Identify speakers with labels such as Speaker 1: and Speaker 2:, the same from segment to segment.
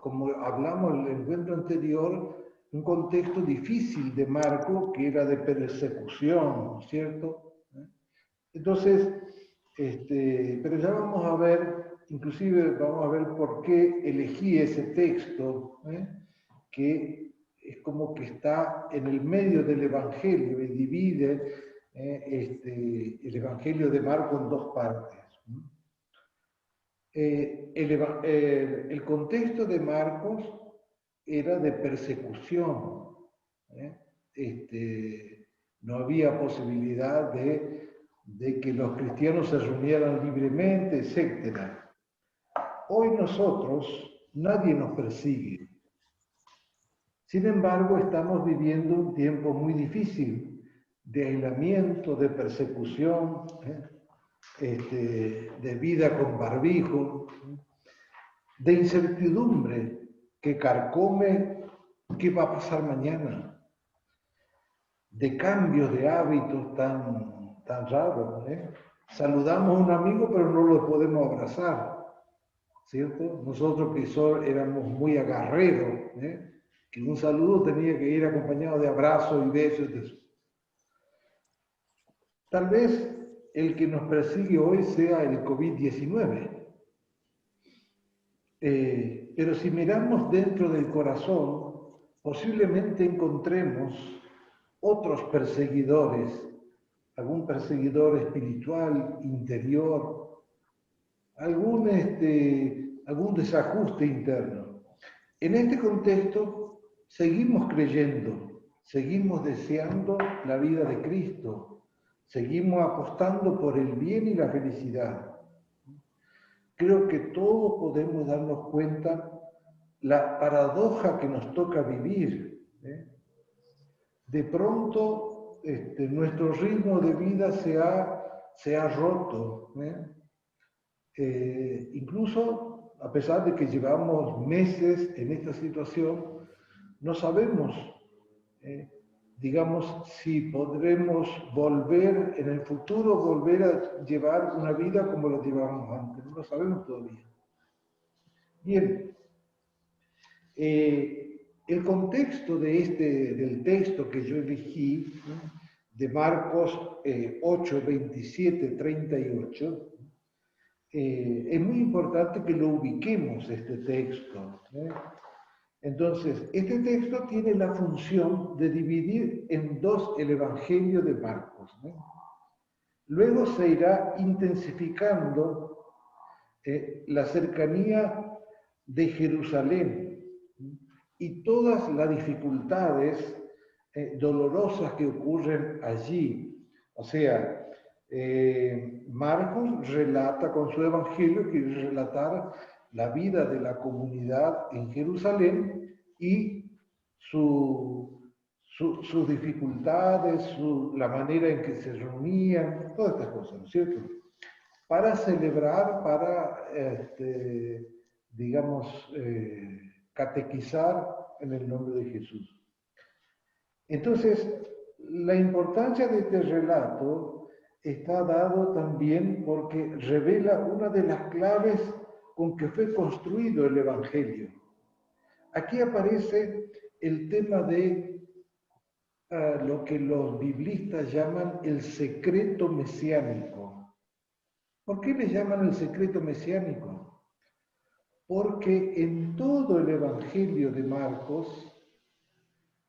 Speaker 1: como hablamos en el encuentro anterior, un contexto difícil de Marcos, que era de persecución, ¿no es cierto? Entonces, pero ya vamos a ver, inclusive vamos a ver por qué elegí ese texto, que es como que está en el medio del Evangelio y divide el Evangelio de Marcos en dos partes. El contexto de Marcos era de persecución. No había posibilidad de que los cristianos se reunieran libremente, etc. Hoy nosotros, nadie nos persigue. Sin embargo, estamos viviendo un tiempo muy difícil de aislamiento, de persecución, de vida con barbijo, de incertidumbre que carcome qué va a pasar mañana, de cambios de hábitos tan raros. Saludamos a un amigo pero no lo podemos abrazar, ¿cierto? Nosotros que éramos muy agarreros, que un saludo tenía que ir acompañado de abrazos y besos. Tal vez el que nos persigue hoy sea el COVID-19. Pero si miramos dentro del corazón, posiblemente encontremos otros perseguidores, algún perseguidor espiritual, interior, algún desajuste interno. En este contexto, seguimos creyendo, seguimos deseando la vida de Cristo, seguimos apostando por el bien y la felicidad. Creo que todos podemos darnos cuenta la paradoja que nos toca vivir. De pronto, nuestro ritmo de vida se ha roto. Incluso, a pesar de que llevamos meses en esta situación, no sabemos, digamos, si podremos volver en el futuro, volver a llevar una vida como la llevábamos antes. No lo sabemos todavía. Bien, el contexto del texto que yo elegí, de Marcos 8, 27, 38, es muy importante que lo ubiquemos, este texto. Entonces, este texto tiene la función de dividir en dos el Evangelio de Marcos. Luego se irá intensificando la cercanía de Jerusalén y todas las dificultades dolorosas que ocurren allí. O sea, Marcos relata con su evangelio, quiere relatar la vida de la comunidad en Jerusalén y sus dificultades, la manera en que se reunían, todas estas cosas, ¿no es cierto? Para celebrar, para, catequizar en el nombre de Jesús. Entonces, la importancia de este relato está dado también porque revela una de las claves con que fue construido el Evangelio. Aquí aparece el tema de lo que los biblistas llaman el secreto mesiánico. ¿Por qué le llaman el secreto mesiánico? Porque en todo el Evangelio de Marcos,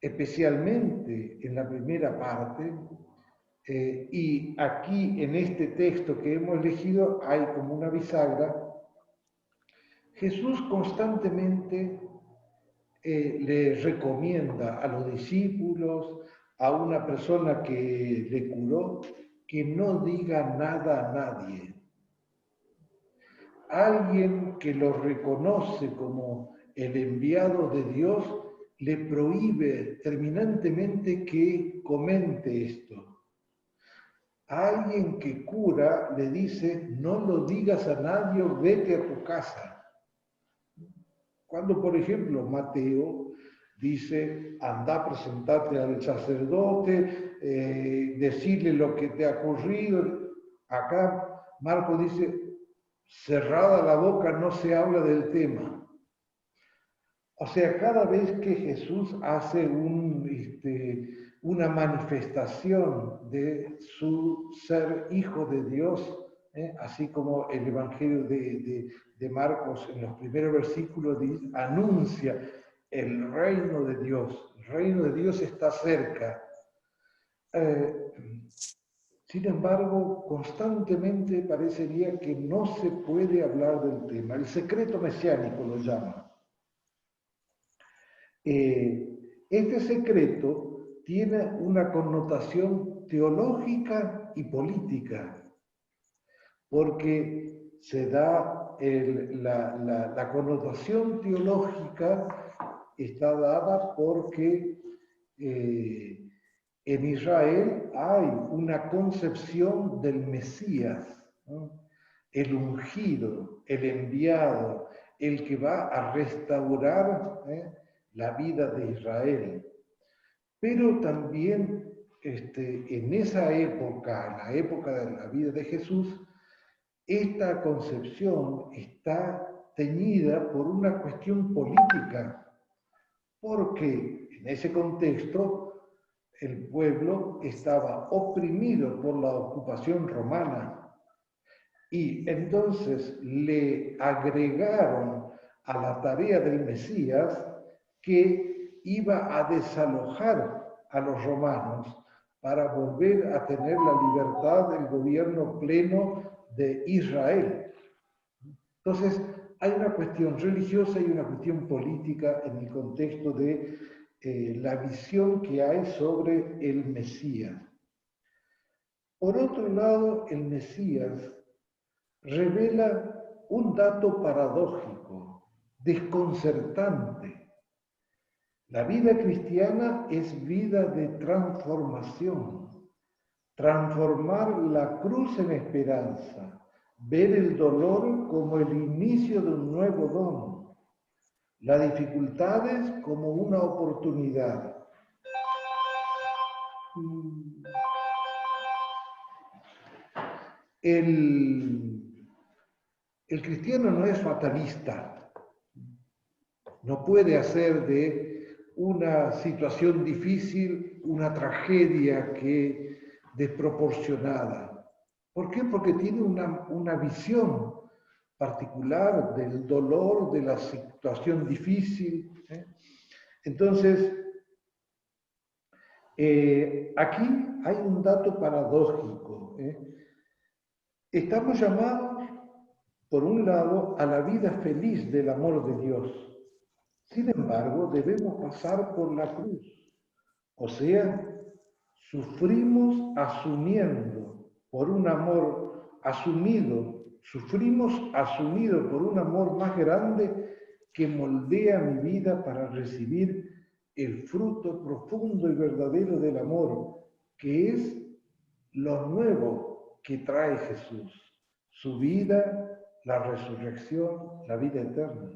Speaker 1: especialmente en la primera parte, y aquí en este texto que hemos elegido hay como una bisagra, Jesús constantemente le recomienda a los discípulos, a una persona que le curó, que no diga nada a nadie. Alguien que lo reconoce como el enviado de Dios le prohíbe terminantemente que comente esto. A alguien que cura le dice, no lo digas a nadie, vete a tu casa. Cuando, por ejemplo, Mateo dice, anda a presentarte al sacerdote, decirle lo que te ha ocurrido. Acá Marcos dice, cerrada la boca no se habla del tema. O sea, cada vez que Jesús hace una manifestación de su ser hijo de Dios, así como el Evangelio de Marcos en los primeros versículos anuncia el reino de Dios. El reino de Dios está cerca. Sin embargo, constantemente parecería que no se puede hablar del tema. El secreto mesiánico lo llama. Este secreto tiene una connotación teológica y política, porque se da la connotación teológica está dada porque en Israel hay una concepción del Mesías, ¿no? El ungido, el enviado, el que va a restaurar la vida de Israel. Pero también en esa época, en la época de la vida de Jesús, esta concepción está teñida por una cuestión política, porque en ese contexto el pueblo estaba oprimido por la ocupación romana y entonces le agregaron a la tarea del Mesías que iba a desalojar a los romanos para volver a tener la libertad del gobierno pleno de Israel. Entonces, hay una cuestión religiosa y una cuestión política en el contexto de la visión que hay sobre el Mesías. Por otro lado, el Mesías revela un dato paradójico, desconcertante. La vida cristiana es vida de transformación, transformar la cruz en esperanza, ver el dolor como el inicio de un nuevo don, las dificultades como una oportunidad. El cristiano no es fatalista, no puede hacer de una situación difícil una tragedia que desproporcionada. ¿Por qué? Porque tiene una visión particular del dolor, de la situación difícil. Entonces, aquí hay un dato paradójico. Estamos llamados, por un lado, a la vida feliz del amor de Dios. Sin embargo, debemos pasar por la cruz. O sea, sufrimos asumiendo por un amor asumido, sufrimos asumido por un amor más grande que moldea mi vida para recibir el fruto profundo y verdadero del amor, que es lo nuevo que trae Jesús, su vida, la resurrección, la vida eterna.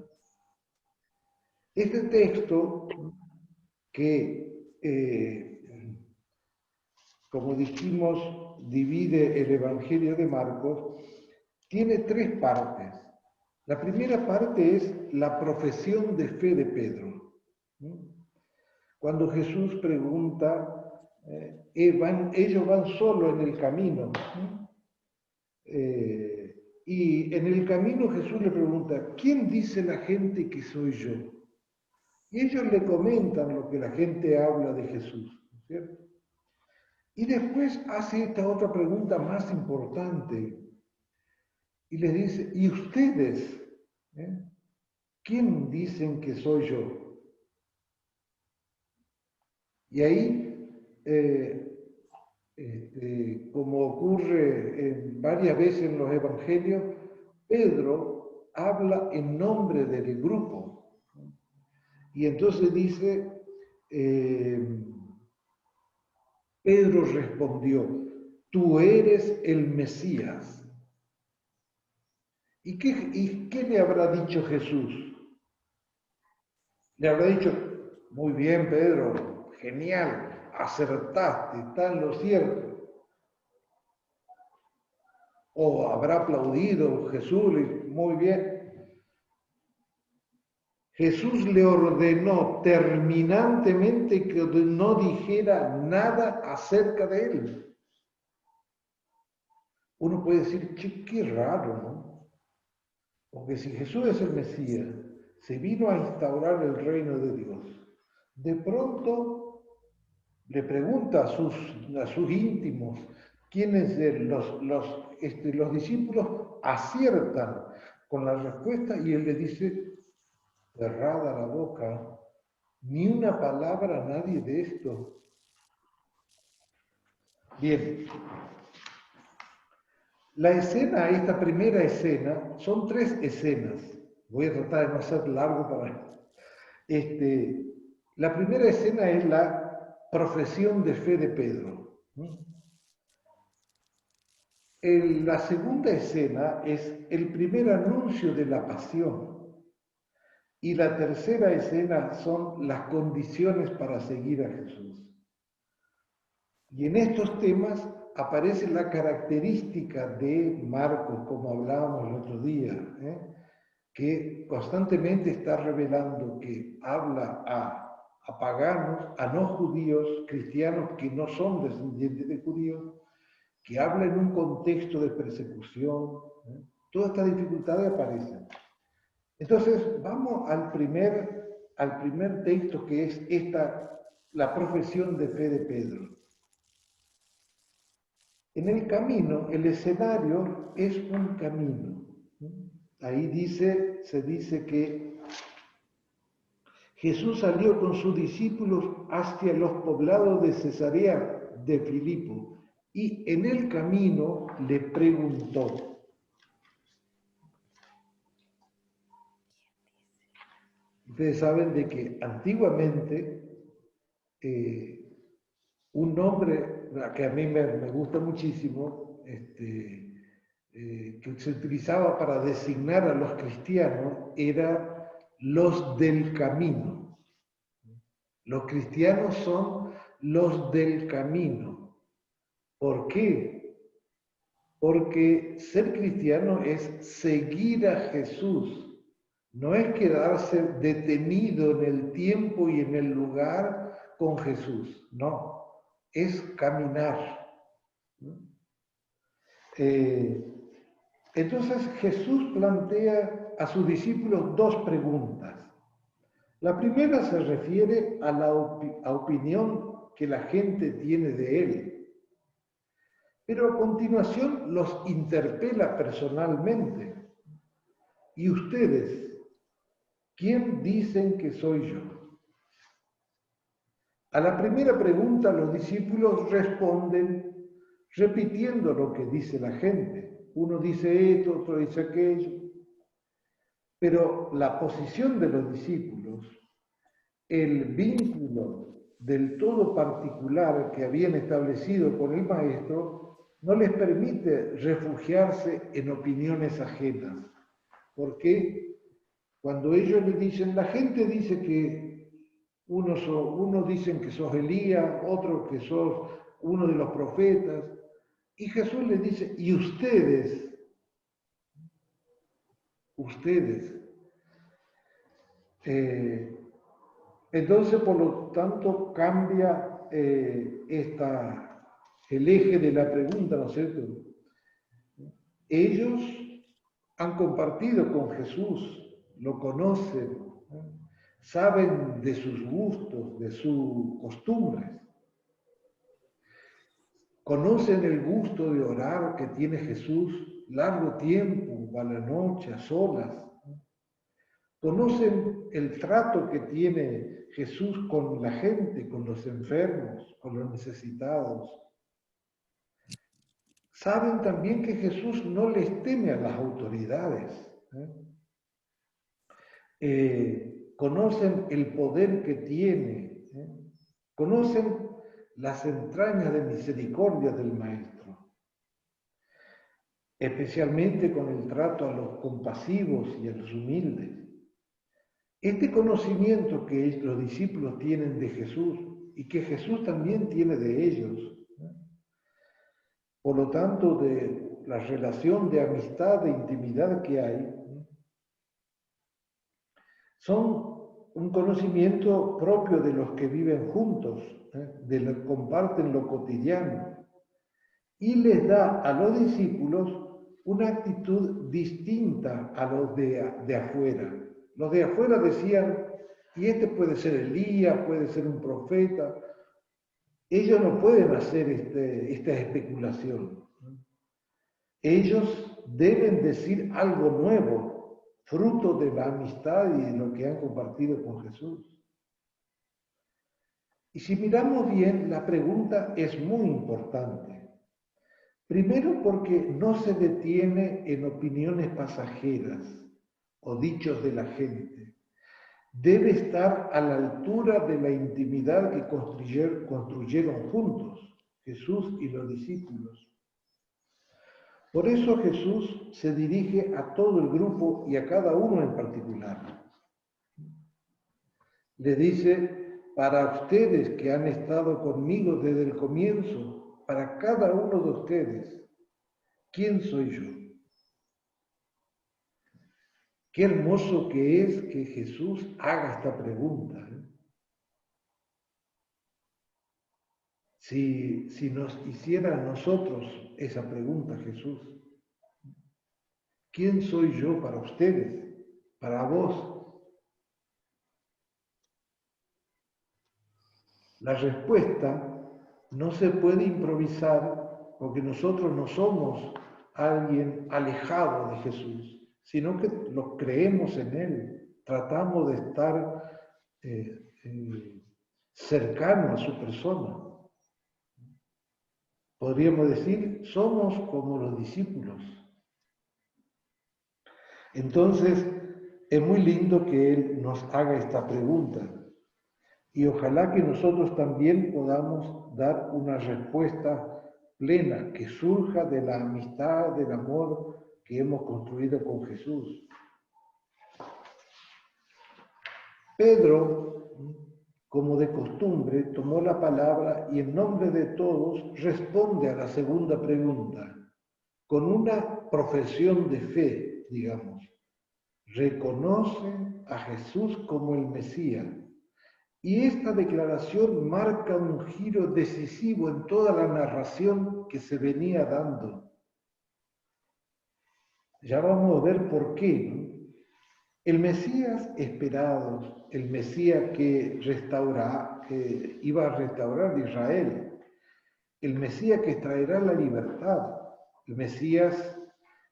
Speaker 1: Este texto que, como dijimos, divide el Evangelio de Marcos, tiene tres partes. La primera parte es la profesión de fe de Pedro. Cuando Jesús pregunta, ellos van solo en el camino. Y en el camino Jesús le pregunta, ¿quién dice la gente que soy yo? Y ellos le comentan lo que la gente habla de Jesús, ¿cierto? Y después hace esta otra pregunta más importante y les dice, ¿y ustedes? ¿Quién dicen que soy yo? Y ahí, como ocurre varias veces en los evangelios, Pedro habla en nombre del grupo. Y entonces dice, Pedro respondió, tú eres el Mesías. ¿Y qué le habrá dicho Jesús? Le habrá dicho, muy bien Pedro, genial, acertaste, está en lo cierto. O habrá aplaudido Jesús, muy bien. Jesús le ordenó terminantemente que no dijera nada acerca de él. Uno puede decir, qué raro, ¿no? Porque si Jesús es el Mesías, se vino a instaurar el reino de Dios, de pronto le pregunta a sus íntimos, quiénes los discípulos aciertan con la respuesta y él le dice, cerrada la boca, ni una palabra a nadie de esto. Bien, la escena, esta primera escena, son 3 escenas. Voy a tratar de no ser largo para... la primera escena es la profesión de fe de Pedro. La segunda escena es el primer anuncio de la pasión. Y la tercera escena son las condiciones para seguir a Jesús. Y en estos temas aparece la característica de Marcos, como hablábamos el otro día, que constantemente está revelando que habla a paganos, a no judíos, cristianos que no son descendientes de judíos, que habla en un contexto de persecución. Todas estas dificultades aparecen. Entonces, vamos al primer texto que es la profesión de fe de Pedro. En el camino, el escenario es un camino. Ahí se dice que Jesús salió con sus discípulos hacia los poblados de Cesarea de Filipo y en el camino le preguntó. Ustedes saben de que antiguamente un nombre que a mí me gusta muchísimo, que se utilizaba para designar a los cristianos, era los del camino. Los cristianos son los del camino. ¿Por qué? Porque ser cristiano es seguir a Jesús. No es quedarse detenido en el tiempo y en el lugar con Jesús. No, es caminar. Entonces Jesús plantea a sus discípulos 2 preguntas. La primera se refiere a la opinión que la gente tiene de él, pero a continuación los interpela personalmente. ¿Y ustedes? ¿Quién dicen que soy yo? A la primera pregunta los discípulos responden repitiendo lo que dice la gente. Uno dice esto, otro dice aquello. Pero la posición de los discípulos, el vínculo del todo particular que habían establecido con el Maestro, no les permite refugiarse en opiniones ajenas. Porque cuando ellos le dicen, la gente dice que unos dicen que sos Elías, otros que sos uno de los profetas, y Jesús les dice, ¿y ustedes? Entonces, por lo tanto, cambia el eje de la pregunta, ¿no es cierto? Ellos han compartido con Jesús, lo conocen, saben de sus gustos, de sus costumbres. Conocen el gusto de orar que tiene Jesús largo tiempo, a la noche, a solas. Conocen el trato que tiene Jesús con la gente, con los enfermos, con los necesitados. Saben también que Jesús no les teme a las autoridades. Conocen el poder que tiene. Conocen las entrañas de misericordia del Maestro, especialmente con el trato a los compasivos y a los humildes. Este conocimiento que los discípulos tienen de Jesús y que Jesús también tiene de ellos, por lo tanto, de la relación de amistad, de intimidad que hay, son un conocimiento propio de los que viven juntos, de los que comparten lo cotidiano, y les da a los discípulos una actitud distinta a los de afuera. Los de afuera decían, y este puede ser Elías, puede ser un profeta. Ellos no pueden hacer esta especulación. Ellos deben decir algo nuevo, fruto de la amistad y de lo que han compartido con Jesús. Y si miramos bien, la pregunta es muy importante. Primero porque no se detiene en opiniones pasajeras o dichos de la gente. Debe estar a la altura de la intimidad que construyeron juntos, Jesús y los discípulos. Por eso Jesús se dirige a todo el grupo y a cada uno en particular. Le dice, para ustedes que han estado conmigo desde el comienzo, para cada uno de ustedes, ¿quién soy yo? Qué hermoso que es que Jesús haga esta pregunta. Si nos hiciera a nosotros esa pregunta, Jesús, ¿quién soy yo para ustedes, para vos? La respuesta no se puede improvisar porque nosotros no somos alguien alejado de Jesús, sino que lo creemos en Él, tratamos de estar cercanos a su persona. Podríamos decir, somos como los discípulos. Entonces, es muy lindo que Él nos haga esta pregunta y ojalá que nosotros también podamos dar una respuesta plena que surja de la amistad, del amor que hemos construido con Jesús. Pedro, como de costumbre, tomó la palabra y en nombre de todos responde a la segunda pregunta con una profesión de fe, digamos. Reconoce a Jesús como el Mesías. Y esta declaración marca un giro decisivo en toda la narración que se venía dando. Ya vamos a ver por qué, ¿no? El Mesías esperado, el Mesías que iba a restaurar Israel, el Mesías que traerá la libertad, el Mesías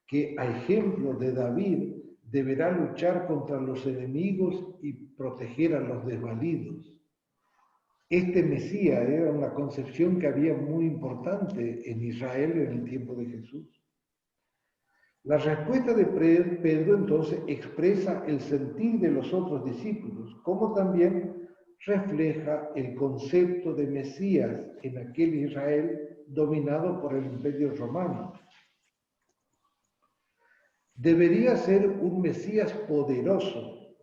Speaker 1: que, a ejemplo de David, deberá luchar contra los enemigos y proteger a los desvalidos. Este Mesías era una concepción que había muy importante en Israel en el tiempo de Jesús. La respuesta de Pedro entonces expresa el sentir de los otros discípulos, como también refleja el concepto de Mesías en aquel Israel dominado por el Imperio Romano. Debería ser un Mesías poderoso,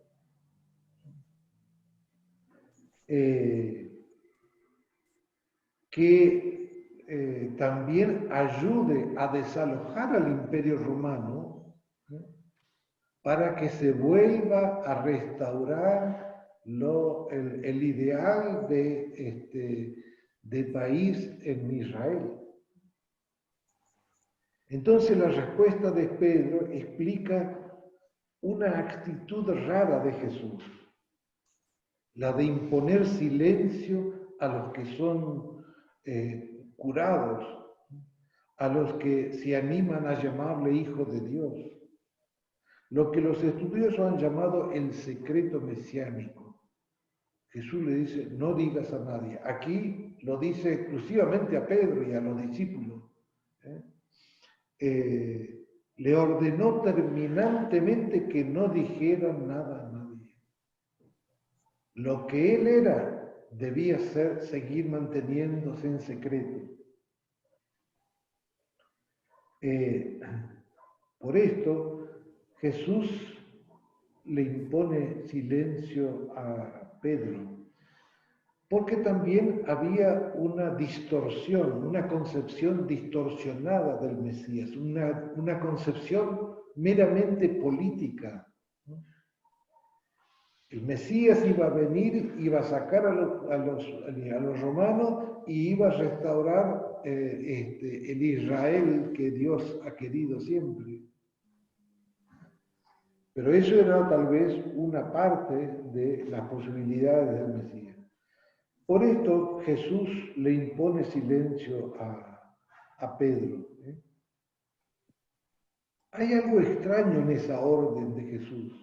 Speaker 1: que también ayude a desalojar al Imperio Romano, para que se vuelva a restaurar el ideal de país en Israel. Entonces la respuesta de Pedro explica una actitud rara de Jesús, la de imponer silencio a los que son curados, a los que se animan a llamarle hijos de Dios. Lo que los estudiosos han llamado el secreto mesiánico. Jesús le dice, no digas a nadie. Aquí lo dice exclusivamente a Pedro y a los discípulos. Le ordenó terminantemente que no dijeran nada a nadie. Lo que él era debía seguir manteniéndose en secreto. Por esto, Jesús le impone silencio a Pedro, porque también había una distorsión, una concepción distorsionada del Mesías, una concepción meramente política. El Mesías iba a venir, iba a sacar a los romanos y iba a restaurar el Israel que Dios ha querido siempre. Pero eso era tal vez una parte de las posibilidades del Mesías. Por esto Jesús le impone silencio a Pedro. Hay algo extraño en esa orden de Jesús.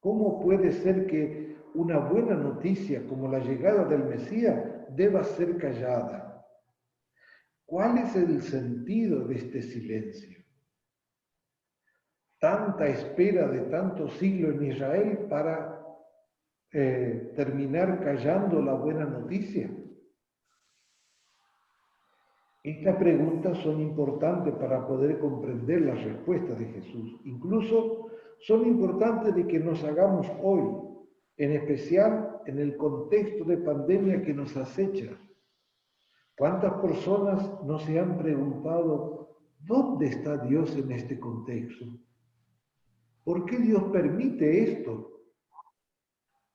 Speaker 1: ¿Cómo puede ser que una buena noticia como la llegada del Mesías deba ser callada? ¿Cuál es el sentido de este silencio? Tanta espera de tantos siglos en Israel para terminar callando la buena noticia. Estas preguntas son importantes para poder comprender las respuestas de Jesús. Incluso son importantes de que nos hagamos hoy, en especial en el contexto de pandemia que nos acecha. ¿Cuántas personas no se han preguntado dónde está Dios en este contexto? ¿Por qué Dios permite esto?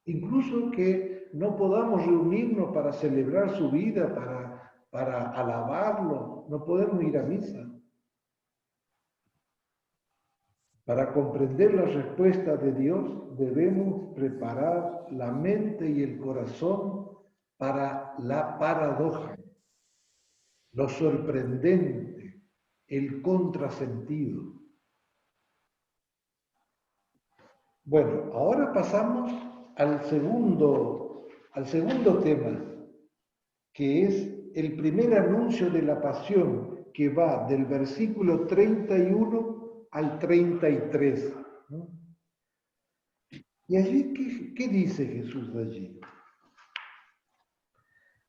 Speaker 1: Incluso que no podamos reunirnos para celebrar su vida, para alabarlo, no podemos ir a misa. Para comprender la respuesta de Dios debemos preparar la mente y el corazón para la paradoja, lo sorprendente, el contrasentido. Bueno, ahora pasamos al segundo tema, que es el primer anuncio de la pasión, que va del versículo 31 al 33. ¿No? Y allí, ¿qué dice Jesús allí?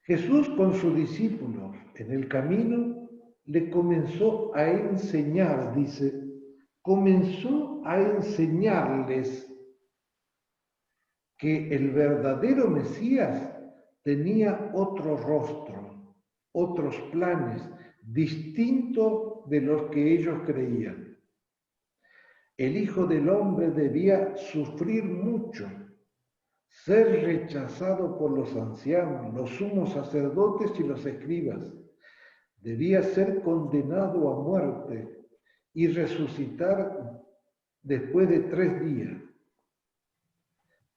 Speaker 1: Jesús con su discípulo en el camino le comenzó a enseñar, dice, comenzó a enseñarles que el verdadero Mesías tenía otro rostro, otros planes, distintos de los que ellos creían. El Hijo del Hombre debía sufrir mucho, ser rechazado por los ancianos, los sumos sacerdotes y los escribas. Debía ser condenado a muerte y resucitar después de 3 días.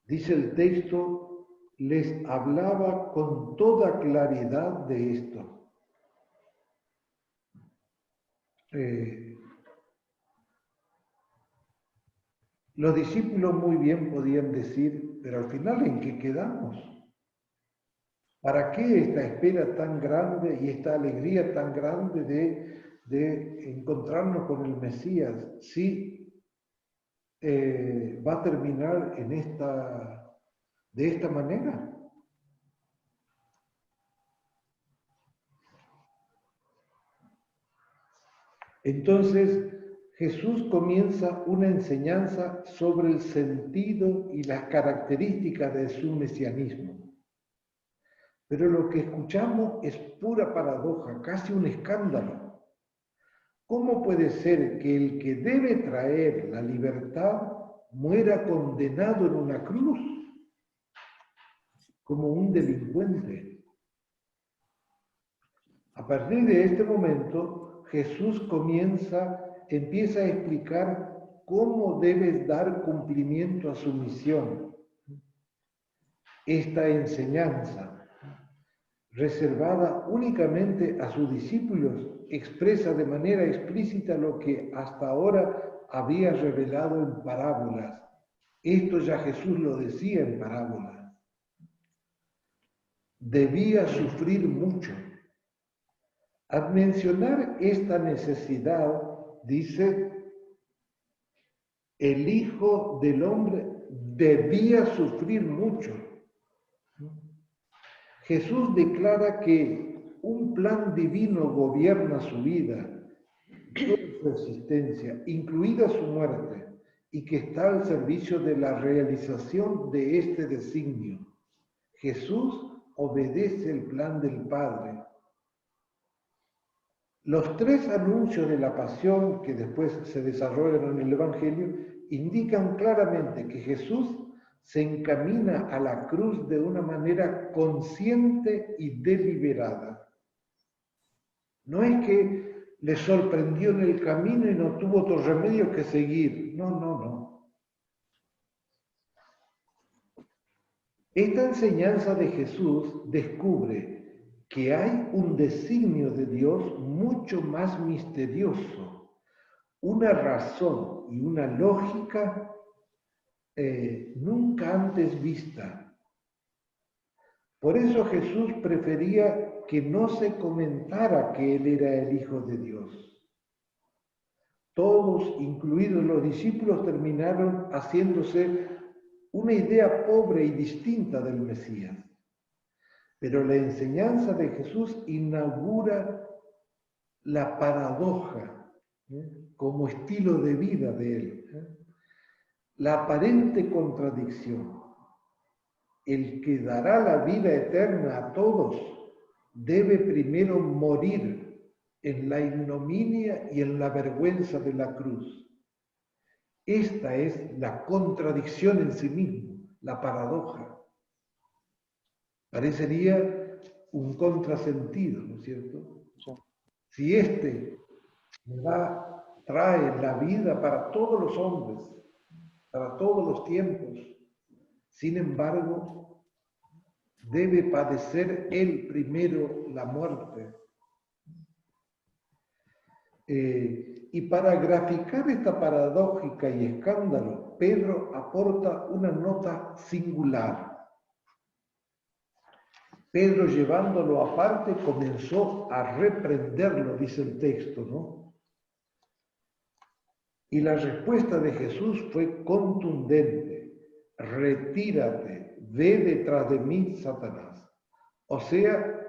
Speaker 1: Dice el texto, les hablaba con toda claridad de esto. Los discípulos muy bien podían decir, pero al final, ¿en qué quedamos? ¿Para qué esta espera tan grande y esta alegría tan grande de encontrarnos con el Mesías si va a terminar de esta manera? Entonces Jesús comienza una enseñanza sobre el sentido y las características de su mesianismo. Pero lo que escuchamos es pura paradoja, casi un escándalo. ¿Cómo puede ser que el que debe traer la libertad muera condenado en una cruz como un delincuente? A partir de este momento, Jesús empieza a explicar cómo debe dar cumplimiento a su misión. Esta enseñanza, reservada únicamente a sus discípulos, expresa de manera explícita lo que hasta ahora había revelado en parábolas. Esto ya Jesús lo decía en parábolas. Debía sufrir mucho. Al mencionar esta necesidad, dice, el Hijo del Hombre debía sufrir mucho. Jesús declara que un plan divino gobierna su vida, toda su existencia, incluida su muerte, y que está al servicio de la realización de este designio. Jesús obedece el plan del Padre. Los 3 anuncios de la pasión que después se desarrollan en el Evangelio indican claramente que Jesús se encamina a la cruz de una manera consciente y deliberada. No es que le sorprendió en el camino y no tuvo otro remedio que seguir. No, no, no. Esta enseñanza de Jesús descubre que hay un designio de Dios mucho más misterioso, una razón y una lógica nunca antes vista. Por eso Jesús prefería que no se comentara que Él era el Hijo de Dios. Todos, incluidos los discípulos, terminaron haciéndose una idea pobre y distinta del Mesías. Pero la enseñanza de Jesús inaugura la paradoja como estilo de vida de Él. La aparente contradicción. El que dará la vida eterna a todos debe primero morir en la ignominia y en la vergüenza de la cruz. Esta es la contradicción en sí misma, la paradoja. Parecería un contrasentido, ¿no es cierto?
Speaker 2: Sí.
Speaker 1: Si este trae la vida para todos los hombres, para todos los tiempos, sin embargo, debe padecer él primero la muerte. Y para graficar esta paradójica y escándalo, Pedro aporta una nota singular. Pedro, llevándolo aparte, comenzó a reprenderlo, dice el texto, ¿no? Y la respuesta de Jesús fue contundente: retírate, ve detrás de mí, Satanás. O sea,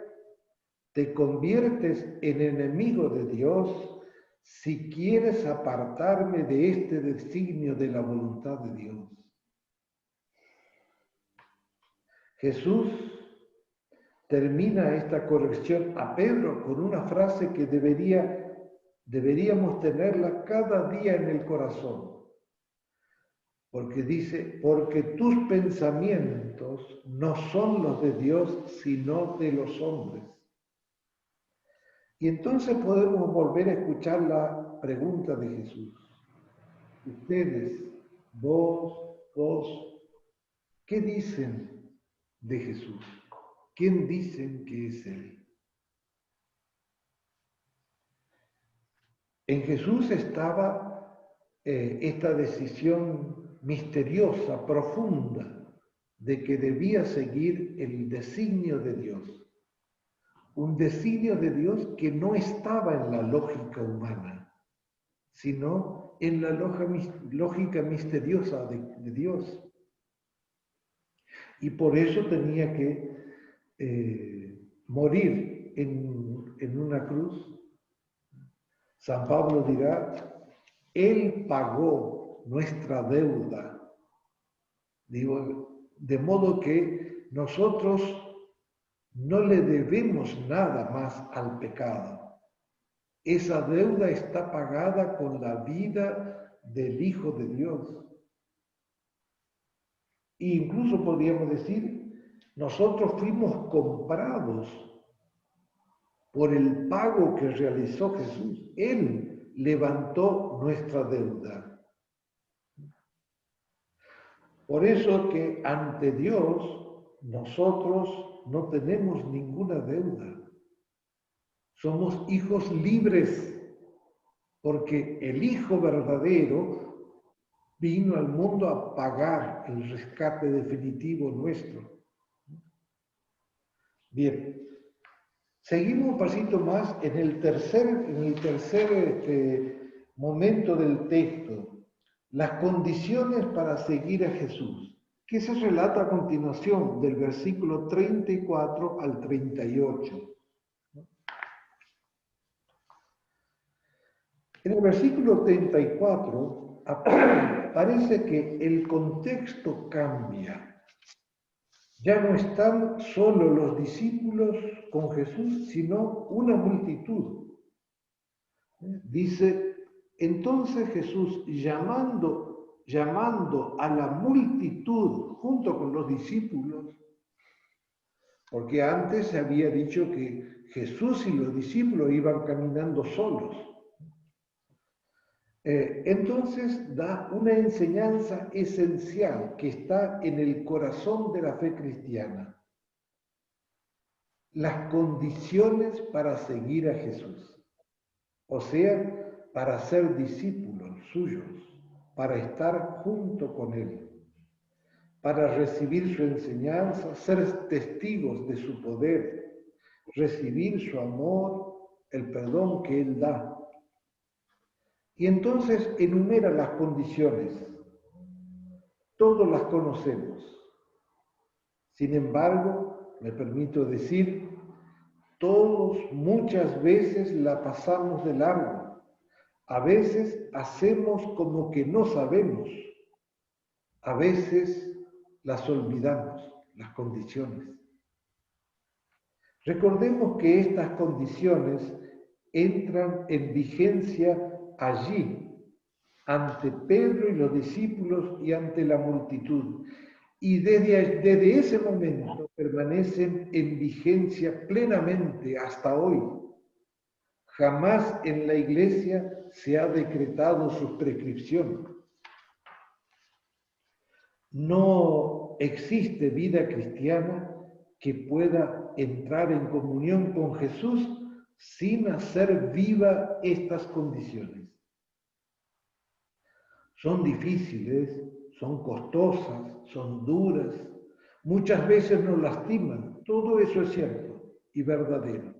Speaker 1: te conviertes en enemigo de Dios si quieres apartarme de este designio de la voluntad de Dios. Jesús termina esta corrección a Pedro con una frase que deberíamos tenerla cada día en el corazón. Porque dice, porque tus pensamientos no son los de Dios, sino de los hombres. Y entonces podemos volver a escuchar la pregunta de Jesús. Ustedes, vos, ¿qué dicen de Jesús? ¿Quién dicen que es Él? En Jesús estaba esta decisión misteriosa, profunda, de que debía seguir el designio de Dios. Un designio de Dios que no estaba en la lógica humana, sino en la lógica misteriosa de Dios. Y por eso tenía que morir en una cruz. San Pablo dirá, Él pagó nuestra deuda. Digo, de modo que nosotros no le debemos nada más al pecado. Esa deuda está pagada con la vida del Hijo de Dios. E incluso podríamos decir, nosotros fuimos comprados por el pago que realizó Jesús. Él levantó nuestra deuda. Por eso que ante Dios nosotros no tenemos ninguna deuda. Somos hijos libres, porque el Hijo verdadero vino al mundo a pagar el rescate definitivo nuestro. Bien, seguimos un pasito más en el tercer momento del texto, las condiciones para seguir a Jesús, que se relata a continuación del versículo 34 al 38. En el versículo 34 parece que el contexto cambia. Ya no están solo los discípulos con Jesús, sino una multitud. Dice, entonces Jesús, llamando llamando a la multitud junto con los discípulos, porque antes se había dicho que Jesús y los discípulos iban caminando solos. Entonces da una enseñanza esencial que está en el corazón de la fe cristiana. Las condiciones para seguir a Jesús, o sea, para ser discípulos suyos, para estar junto con Él, para recibir su enseñanza, ser testigos de su poder, recibir su amor, el perdón que Él da. Y entonces enumera las condiciones. Todos las conocemos. Sin embargo, me permito decir, todos muchas veces la pasamos de largo. A veces hacemos como que no sabemos. A veces las olvidamos, las condiciones. Recordemos que estas condiciones entran en vigencia allí, ante Pedro y los discípulos y ante la multitud. Y desde ese momento permanecen en vigencia plenamente hasta hoy. Jamás en la Iglesia se ha decretado su prescripción. No existe vida cristiana que pueda entrar en comunión con Jesús sin hacer viva estas condiciones. Son difíciles, son costosas, son duras, muchas veces nos lastiman, todo eso es cierto y verdadero.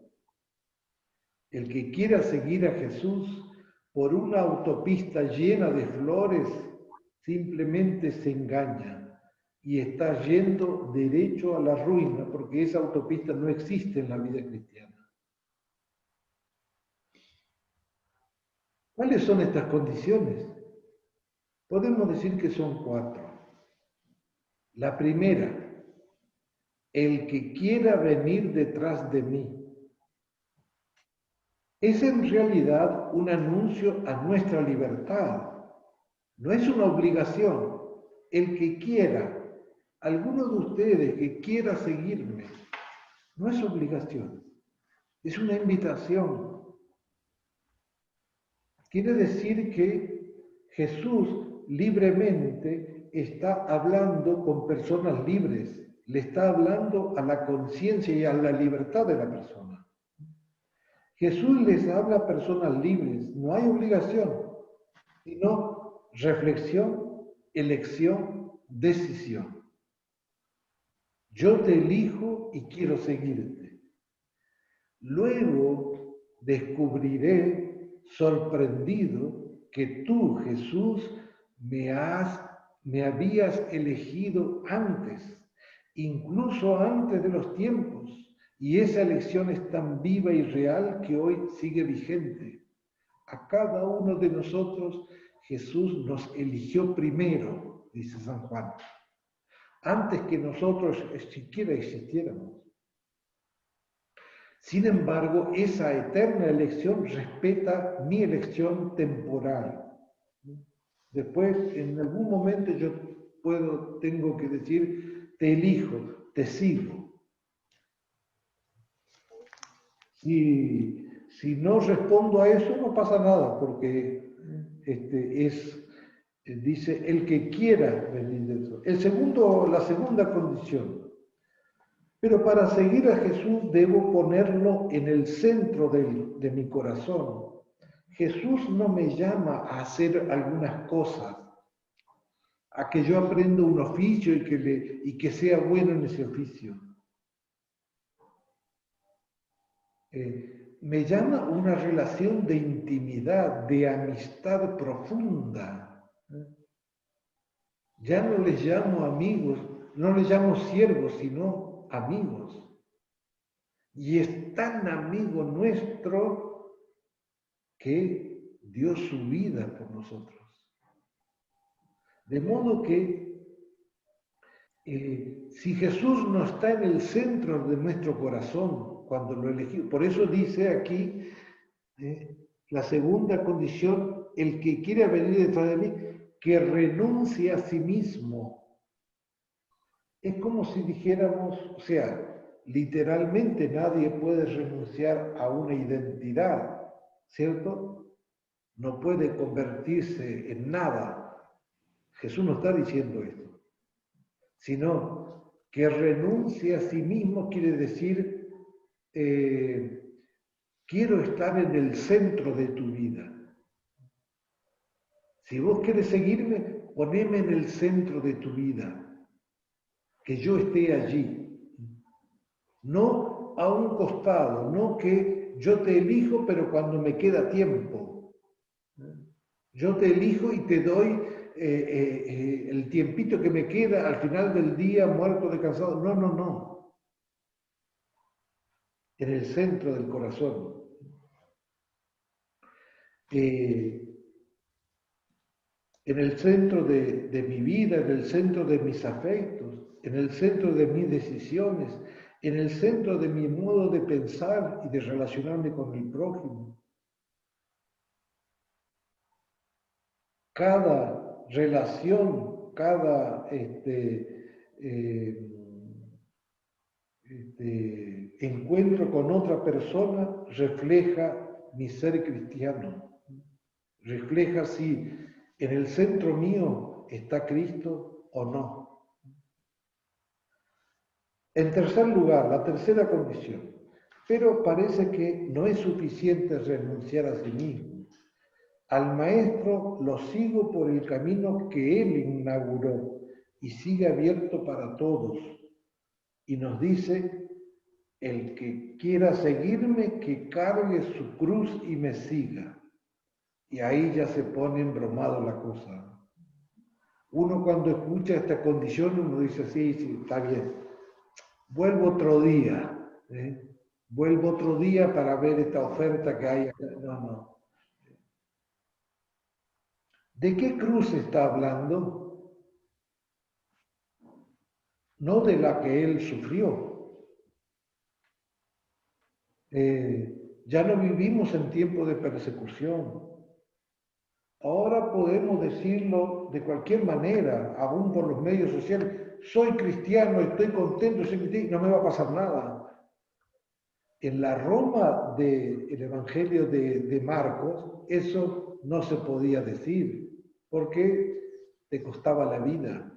Speaker 1: El que quiera seguir a Jesús por una autopista llena de flores simplemente se engaña y está yendo derecho a la ruina, porque esa autopista no existe en la vida cristiana. ¿Cuáles son estas condiciones? Podemos decir que son 4. La primera, el que quiera venir detrás de mí. Es en realidad un anuncio a nuestra libertad. No es una obligación. El que quiera, alguno de ustedes que quiera seguirme, no es obligación, es una invitación. Quiere decir que Jesús libremente está hablando con personas libres, le está hablando a la conciencia y a la libertad de la persona. Jesús les habla a personas libres, no hay obligación, sino reflexión, elección, decisión. Yo te elijo y quiero seguirte. Luego descubriré, sorprendido, que tú, Jesús, me habías elegido antes, incluso antes de los tiempos, y esa elección es tan viva y real que hoy sigue vigente. A cada uno de nosotros Jesús nos eligió primero, dice San Juan, antes que nosotros siquiera existiéramos. Sin embargo, esa eterna elección respeta mi elección temporal. Después, en algún momento yo tengo que decir, te elijo, te sigo. Si no respondo a eso, no pasa nada, porque dice, el que quiera venir dentro. La segunda condición. Pero para seguir a Jesús debo ponerlo en el centro de mi corazón. Jesús no me llama a hacer algunas cosas, a que yo aprenda un oficio y que sea bueno en ese oficio. Me llama a una relación de intimidad, de amistad profunda. Ya no les llamo amigos, no les llamo siervos, sino amigos. Y es tan amigo nuestro que dio su vida por nosotros. De modo que si Jesús no está en el centro de nuestro corazón cuando lo elegimos, por eso dice aquí la segunda condición, el que quiera venir detrás de mí, que renuncie a sí mismo. Es como si dijéramos, o sea, literalmente nadie puede renunciar a una identidad, ¿cierto? No puede convertirse en nada. Jesús no está diciendo esto, sino que renuncie a sí mismo quiere decir, quiero estar en el centro de tu vida. Si vos querés seguirme, poneme en el centro de tu vida, que yo esté allí. No a un costado, no que yo te elijo, pero cuando me queda tiempo. Yo te elijo y te doy el tiempito que me queda al final del día, muerto de cansado. No, no, no. En el centro del corazón. En el centro de mi vida, en el centro de mis afectos, en el centro de mis decisiones, en el centro de mi modo de pensar y de relacionarme con el prójimo. Cada relación, cada encuentro con otra persona refleja mi ser cristiano, refleja si en el centro mío está Cristo o no. En tercer lugar, la tercera condición, pero parece que no es suficiente renunciar a sí mismo. Al Maestro lo sigo por el camino que Él inauguró y sigue abierto para todos. Y nos dice, el que quiera seguirme, que cargue su cruz y me siga. Y ahí ya se pone embromado la cosa. Uno cuando escucha esta condición, uno dice, sí, sí, está bien. Vuelvo otro día. Vuelvo otro día para ver esta oferta que hay acá. No, no. ¿De qué cruz está hablando? No de la que él sufrió. Ya no vivimos en tiempo de persecución. Ahora podemos decirlo de cualquier manera, aún por los medios sociales. Soy cristiano, estoy contento, soy cristiano, no me va a pasar nada. En la Roma del Evangelio de Marcos, eso no se podía decir, porque te costaba la vida.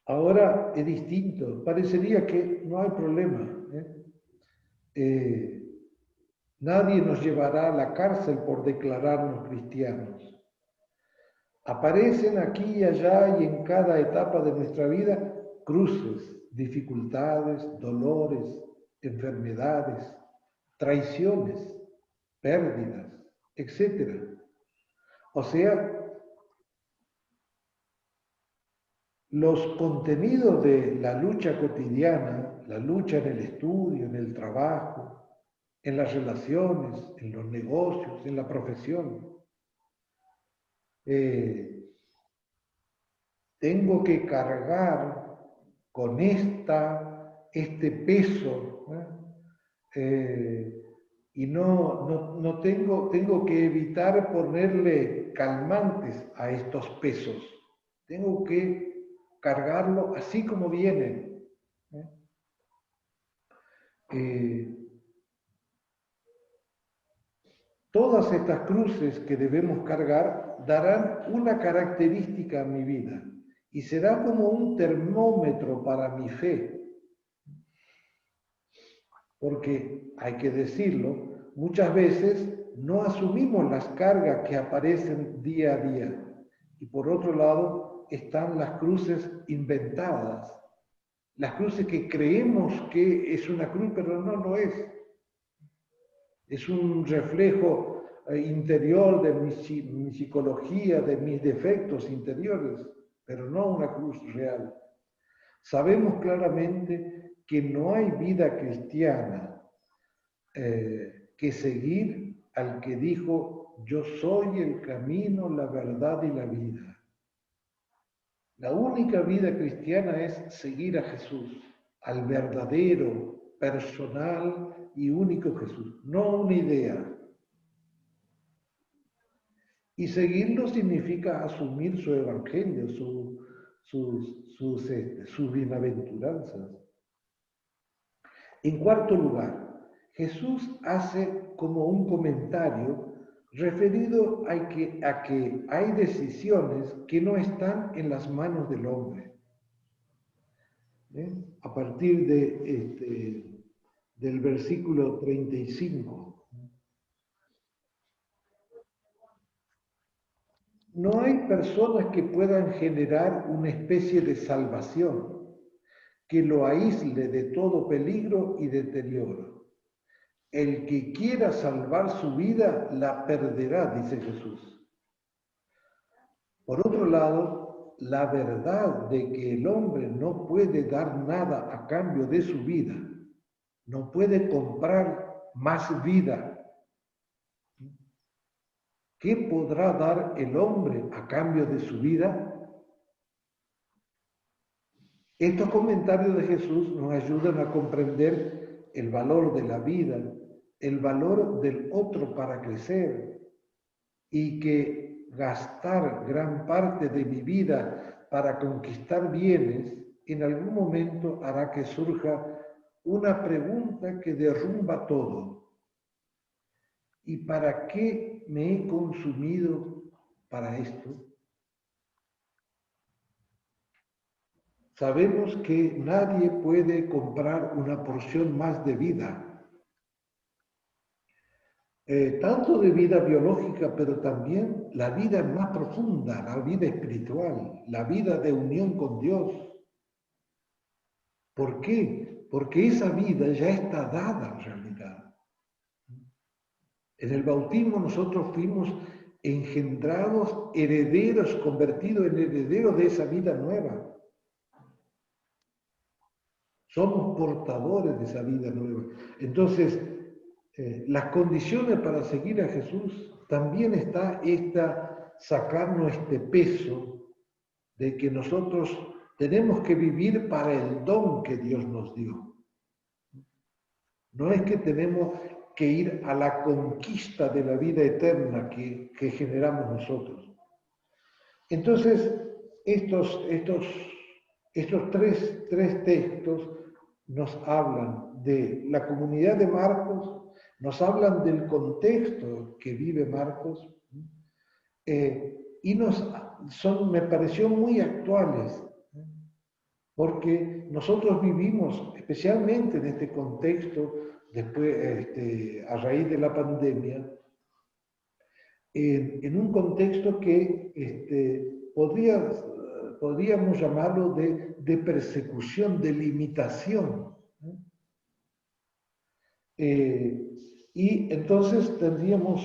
Speaker 1: Ahora es distinto, parecería que no hay problema. Nadie nos llevará a la cárcel por declararnos cristianos. Aparecen aquí y allá y en cada etapa de nuestra vida cruces, dificultades, dolores, enfermedades, traiciones, pérdidas, etc. O sea, los contenidos de la lucha cotidiana, la lucha en el estudio, en el trabajo, en las relaciones, en los negocios, en la profesión, tengo que cargar con este peso, y no tengo que evitar ponerle calmantes a estos pesos. Tengo que cargarlo así como vienen. Todas estas cruces que debemos cargar darán una característica a mi vida y será como un termómetro para mi fe. Porque, hay que decirlo, muchas veces no asumimos las cargas que aparecen día a día. Y por otro lado están las cruces inventadas, las cruces que creemos que es una cruz, pero no lo es. Es un reflejo interior de mi psicología, de mis defectos interiores, pero no una cruz real. Sabemos claramente que no hay vida cristiana que seguir al que dijo, yo soy el camino, la verdad y la vida. La única vida cristiana es seguir a Jesús, al verdadero, personal y único Jesús, no una idea. Y seguirlo significa asumir su evangelio, sus bienaventuranzas. En cuarto lugar, Jesús hace como un comentario referido a que hay decisiones que no están en las manos del hombre. A partir del versículo 35. No hay personas que puedan generar una especie de salvación que lo aísle de todo peligro y deterioro. El que quiera salvar su vida la perderá, dice Jesús. Por otro lado, la verdad de que el hombre no puede dar nada a cambio de su vida, no puede comprar más vida. ¿Qué podrá dar el hombre a cambio de su vida? Estos comentarios de Jesús nos ayudan a comprender el valor de la vida, el valor del otro para crecer, y que gastar gran parte de mi vida para conquistar bienes en algún momento hará que surja una pregunta que derrumba todo. ¿Y para qué me he consumido para esto? Sabemos que nadie puede comprar una porción más de vida, tanto de vida biológica, pero también la vida más profunda, la vida espiritual, la vida de unión con Dios. ¿Por qué? Porque esa vida ya está dada en realidad. En el bautismo nosotros fuimos engendrados, herederos, convertidos en herederos de esa vida nueva. Somos portadores de esa vida nueva. Entonces, las condiciones para seguir a Jesús también está sacarnos este peso de que nosotros tenemos que vivir para el don que Dios nos dio. No es que tenemos que ir a la conquista de la vida eterna que generamos nosotros. Entonces, estos tres textos nos hablan de la comunidad de Marcos, nos hablan del contexto que vive Marcos, y me pareció muy actuales, porque nosotros vivimos, especialmente en este contexto, después, a raíz de la pandemia, en un contexto que podríamos llamarlo de persecución, de limitación. Y entonces tendríamos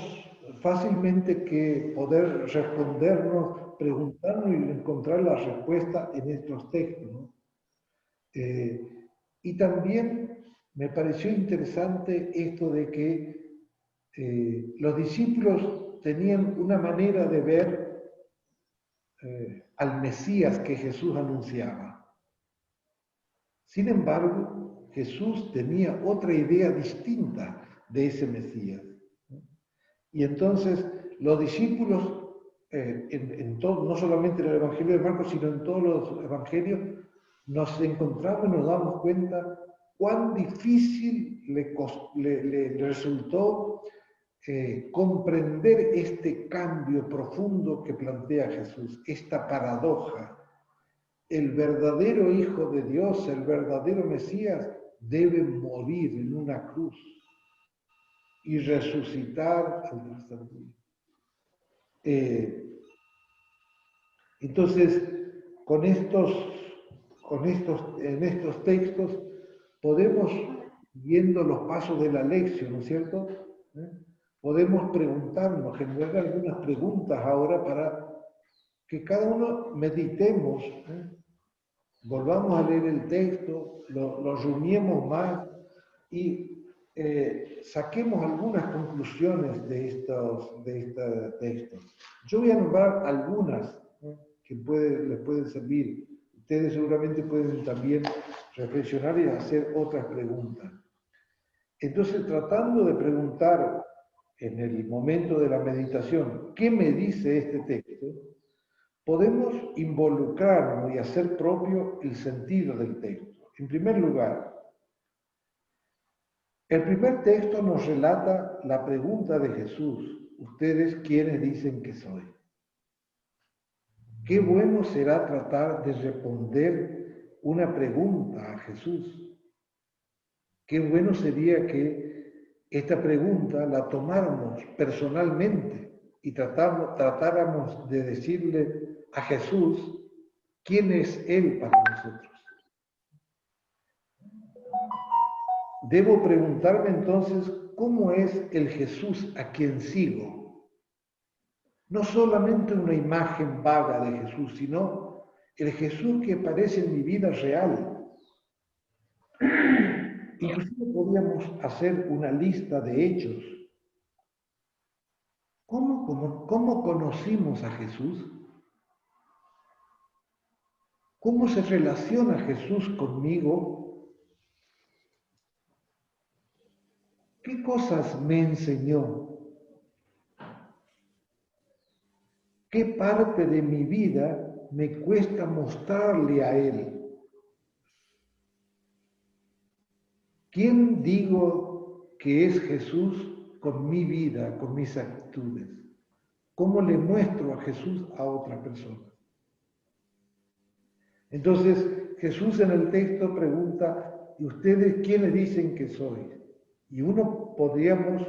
Speaker 1: fácilmente que poder respondernos, preguntarnos y encontrar la respuesta en estos textos, ¿no? Y también me pareció interesante esto de que los discípulos tenían una manera de ver al Mesías que Jesús anunciaba. Sin embargo, Jesús tenía otra idea distinta de ese Mesías. Y entonces los discípulos, no solamente en el Evangelio de Marcos, sino en todos los evangelios, nos encontramos y nos damos cuenta cuán difícil le resultó comprender este cambio profundo que plantea Jesús, esta paradoja. El verdadero Hijo de Dios, el verdadero Mesías, debe morir en una cruz y resucitar al tercer día. Entonces, en estos textos podemos, viendo los pasos de la lección, ¿no es cierto? Podemos preguntarnos, generar algunas preguntas ahora para que cada uno meditemos, volvamos a leer el texto, lo rumiemos más y saquemos algunas conclusiones de estos textos. Yo voy a nombrar algunas que les pueden servir. Ustedes seguramente pueden también reflexionar y hacer otras preguntas. Entonces, tratando de preguntar en el momento de la meditación, ¿qué me dice este texto?, podemos involucrarnos y hacer propio el sentido del texto. En primer lugar, el primer texto nos relata la pregunta de Jesús: ¿ustedes quiénes dicen que soy? Qué bueno será tratar de responder una pregunta a Jesús. Qué bueno sería que esta pregunta la tomáramos personalmente y tratáramos de decirle a Jesús quién es Él para nosotros. Debo preguntarme entonces, ¿cómo es el Jesús a quien sigo? No solamente una imagen vaga de Jesús, sino el Jesús que aparece en mi vida real. Inclusive podríamos hacer una lista de hechos. ¿Cómo conocimos a Jesús? ¿Cómo se relaciona Jesús conmigo? ¿Qué cosas me enseñó? ¿Qué parte de mi vida me cuesta mostrarle a Él? ¿Quién digo que es Jesús con mi vida, con mis actitudes? ¿Cómo le muestro a Jesús a otra persona? Entonces, Jesús en el texto pregunta: ¿y ustedes quiénes dicen que soy? Y uno podríamos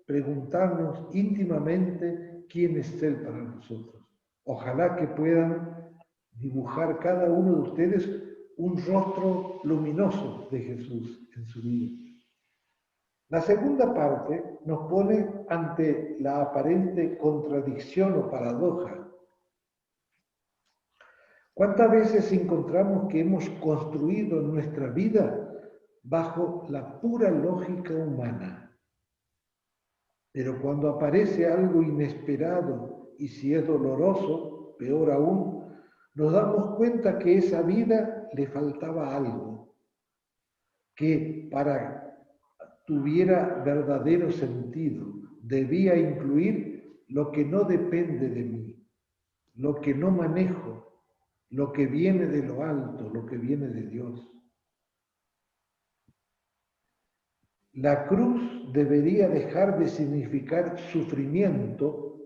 Speaker 1: preguntarnos íntimamente quién es Él para nosotros. Ojalá que puedan dibujar cada uno de ustedes un rostro luminoso de Jesús en su vida. La segunda parte nos pone ante la aparente contradicción o paradoja. ¿Cuántas veces encontramos que hemos construido nuestra vida bajo la pura lógica humana? Pero cuando aparece algo inesperado y si es doloroso, peor aún, nos damos cuenta que esa vida le faltaba algo, que para tuviera verdadero sentido debía incluir lo que no depende de mí, lo que no manejo, lo que viene de lo alto, lo que viene de Dios. La cruz debería dejar de significar sufrimiento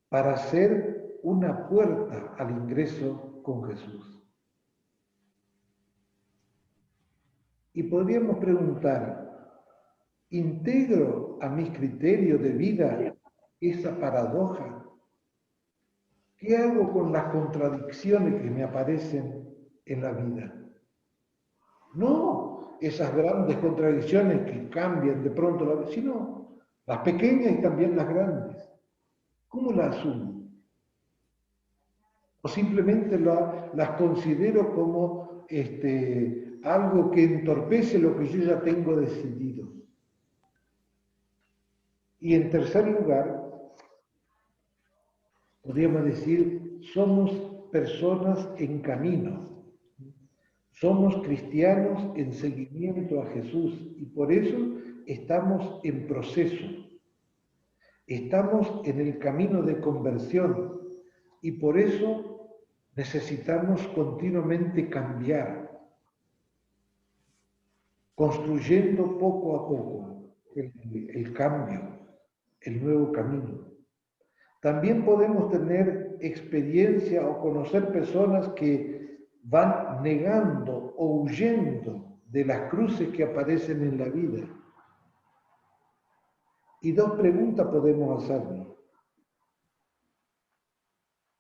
Speaker 1: para ser una puerta al ingreso con Jesús. Y podríamos preguntar, ¿integro a mis criterios de vida esa paradoja? ¿Qué hago con las contradicciones que me aparecen en la vida? No esas grandes contradicciones que cambian de pronto la vida, sino las pequeñas y también las grandes. ¿Cómo las asumo? O simplemente las considero como algo que entorpece lo que yo ya tengo decidido. Y en tercer lugar, podríamos decir, somos personas en camino. Somos cristianos en seguimiento a Jesús y por eso estamos en proceso. Estamos en el camino de conversión y por eso necesitamos continuamente cambiar, construyendo poco a poco el cambio, el nuevo camino. También podemos tener experiencia o conocer personas que van negando o huyendo de las cruces que aparecen en la vida. Y dos preguntas podemos hacernos.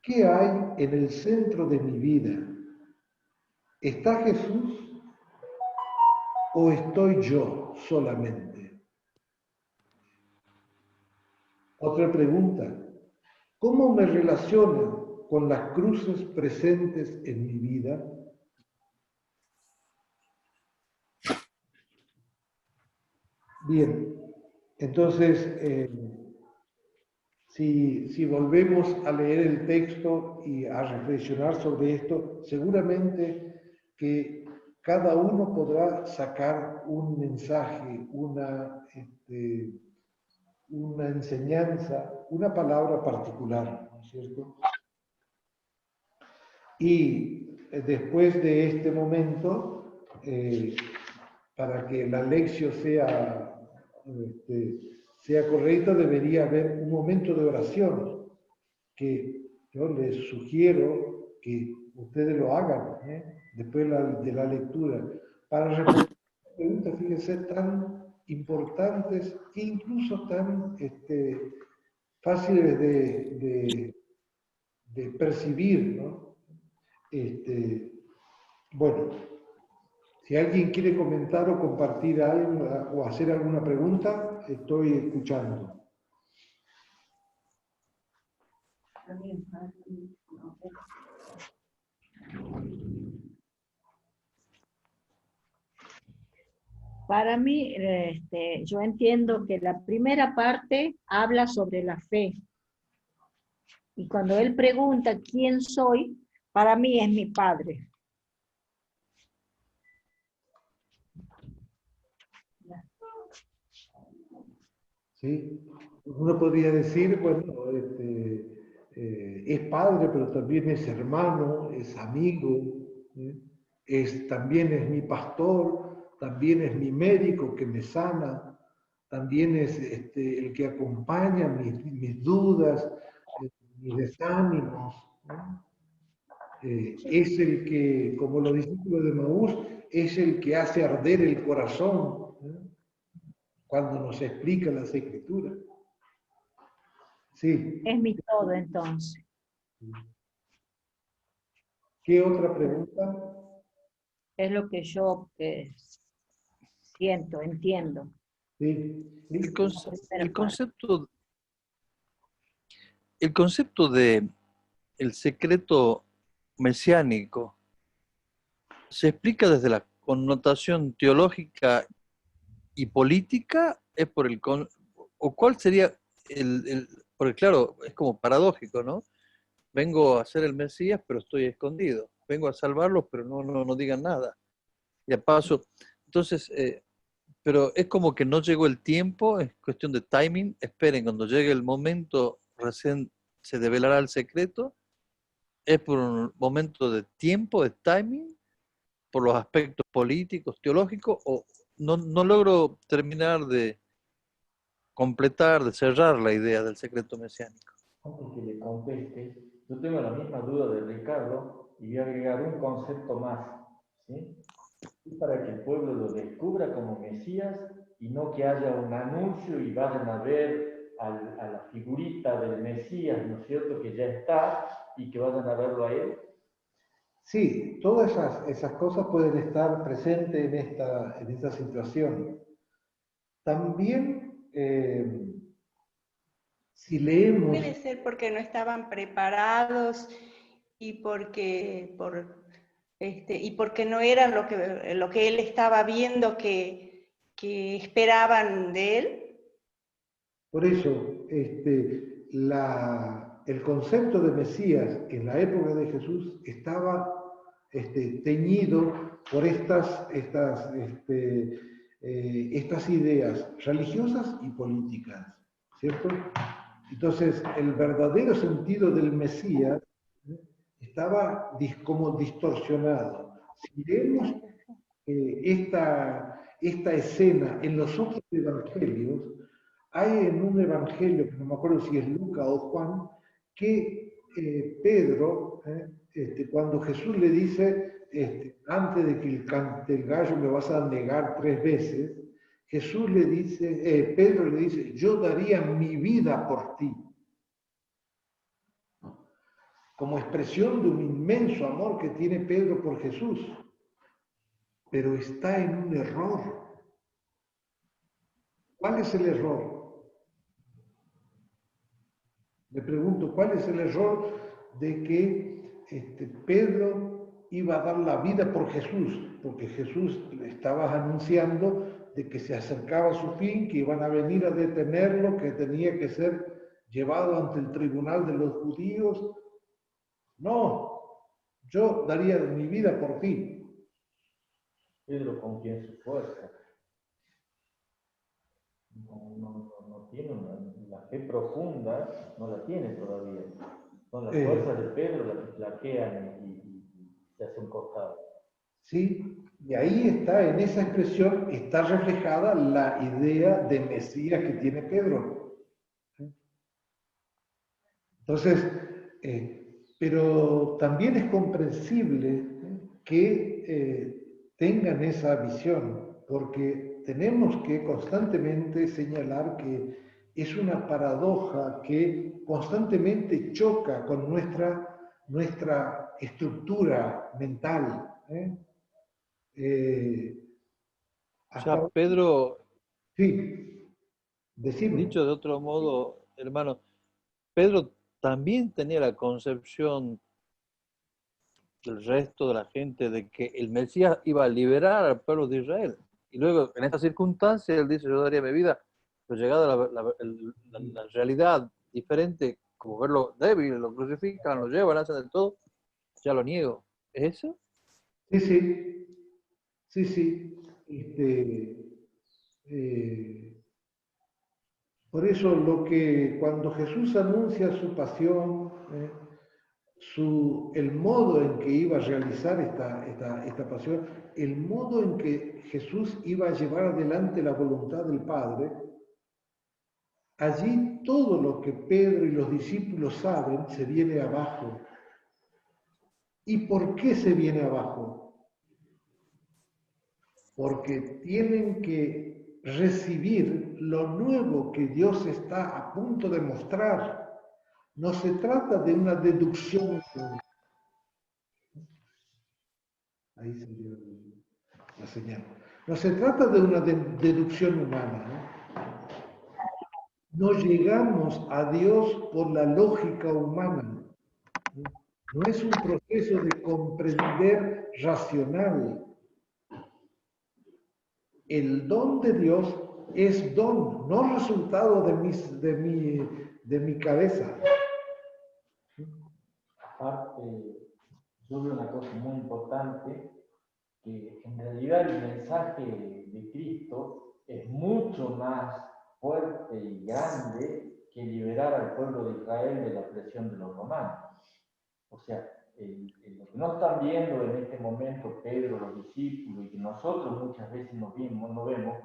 Speaker 1: ¿Qué hay en el centro de mi vida? ¿Está Jesús o estoy yo solamente? Otra pregunta. ¿Cómo me relaciono con las cruces presentes en mi vida? Bien, entonces, si volvemos a leer el texto y a reflexionar sobre esto, seguramente que cada uno podrá sacar un mensaje, una enseñanza, una palabra particular, ¿no es cierto? Y después de este momento, para que la lección sea correcta, debería haber un momento de oración, que yo les sugiero que ustedes lo hagan, después de la lectura, para responder preguntas, fíjense, tan importantes, incluso tan fáciles de percibir, ¿no? Bueno, si alguien quiere comentar o compartir algo o hacer alguna pregunta, estoy escuchando.
Speaker 2: Para mí, yo entiendo que la primera parte habla sobre la fe. Y cuando él pregunta quién soy, para mí es mi padre.
Speaker 1: ¿Sí? Uno podría decir, bueno, es padre, pero también es hermano, es amigo, también es mi pastor, también es mi médico que me sana, también es el que acompaña mis dudas, mis desánimos, ¿no? Es el que, como los discípulos de Maús, es el que hace arder el corazón, ¿no? Cuando nos explica las escrituras. Sí.
Speaker 2: Es mi todo entonces.
Speaker 1: ¿Qué otra pregunta?
Speaker 2: Es lo que yo siento, entiendo.
Speaker 1: Sí.
Speaker 3: El,
Speaker 1: Sí.
Speaker 3: el concepto de el secreto mesiánico se explica desde la connotación teológica y política, es por o cuál sería porque claro, es como paradójico, ¿no? Vengo a ser el Mesías, pero estoy escondido. Vengo a salvarlos, pero no digan nada. Y a paso, entonces, pero es como que no llegó el tiempo, es cuestión de timing. Esperen, cuando llegue el momento, recién se develará el secreto. Es por un momento de tiempo, de timing, por los aspectos políticos, teológicos, o no logro terminar de completar, de cerrar la idea del secreto mesiánico.
Speaker 4: Antes que le conteste, yo tengo la misma duda de Ricardo y voy a agregar un concepto más, ¿sí? Y para que el pueblo lo descubra como Mesías y no que haya un anuncio y vayan a ver a la figurita del Mesías, ¿no es cierto?, que ya está y que vayan a verlo a él.
Speaker 1: Sí, todas esas cosas pueden estar presentes en esta situación. También, si leemos...
Speaker 5: Puede ser porque no estaban preparados y y porque no eran lo que él estaba viendo que esperaban de él.
Speaker 1: Por eso, el concepto de Mesías en la época de Jesús estaba teñido por estas ideas religiosas y políticas, ¿cierto? Entonces, el verdadero sentido del Mesías estaba como distorsionado. Si leemos esta escena en los otros evangelios, hay en un evangelio, que no me acuerdo si es Lucas o Juan, que Pedro, cuando Jesús le dice, antes de que cante el gallo me vas a negar 3 veces, Pedro le dice, yo daría mi vida por ti. Como expresión de un inmenso amor que tiene Pedro por Jesús. Pero está en un error. ¿Cuál es el error? Le pregunto, ¿cuál es el error de que Pedro iba a dar la vida por Jesús? Porque Jesús le estaba anunciando de que se acercaba a su fin, que iban a venir a detenerlo, que tenía que ser llevado ante el tribunal de los judíos. No, yo daría mi vida por ti.
Speaker 4: Pedro confía en su fuerza. No tiene la fe profunda, no la tiene todavía. Son las
Speaker 1: Eh.
Speaker 4: fuerzas de Pedro las que flaquean y se hace un costado.
Speaker 1: ¿Sí? Y ahí está, en esa expresión, está reflejada la idea de Mesías que tiene Pedro. Entonces, pero también es comprensible que tengan esa visión, porque tenemos que constantemente señalar que es una paradoja que constantemente choca con nuestra estructura mental.
Speaker 3: O sea,
Speaker 1: Hasta,
Speaker 3: Pedro,
Speaker 1: sí, decime.
Speaker 3: dicho de otro modo, hermano, Pedro también tenía la concepción del resto de la gente de que el Mesías iba a liberar al pueblo de Israel. Y luego, en esta circunstancia, él dice, yo daría mi vida, pero llegada la realidad diferente, como verlo débil, lo crucifican, lo llevan, hacen de todo, ya lo niego. ¿Es eso?
Speaker 1: Sí, sí, sí, sí. Por eso cuando Jesús anuncia su pasión, el modo en que iba a realizar esta pasión, el modo en que Jesús iba a llevar adelante la voluntad del Padre, allí todo lo que Pedro y los discípulos saben se viene abajo. ¿Y por qué se viene abajo? Porque tienen que recibir lo nuevo que Dios está a punto de mostrar. No se trata de una deducción. Ahí se dio la señal. No se trata de una deducción humana. No llegamos a Dios por la lógica humana. No es un proceso de comprender racional. El don de Dios es don, no resultado de mi cabeza.
Speaker 4: Aparte, yo veo una cosa muy importante, que en realidad el mensaje de Cristo es mucho más fuerte y grande que liberar al pueblo de Israel de la presión de los romanos. O sea, lo que no están viendo en este momento Pedro, los discípulos, y que nosotros muchas veces no vemos,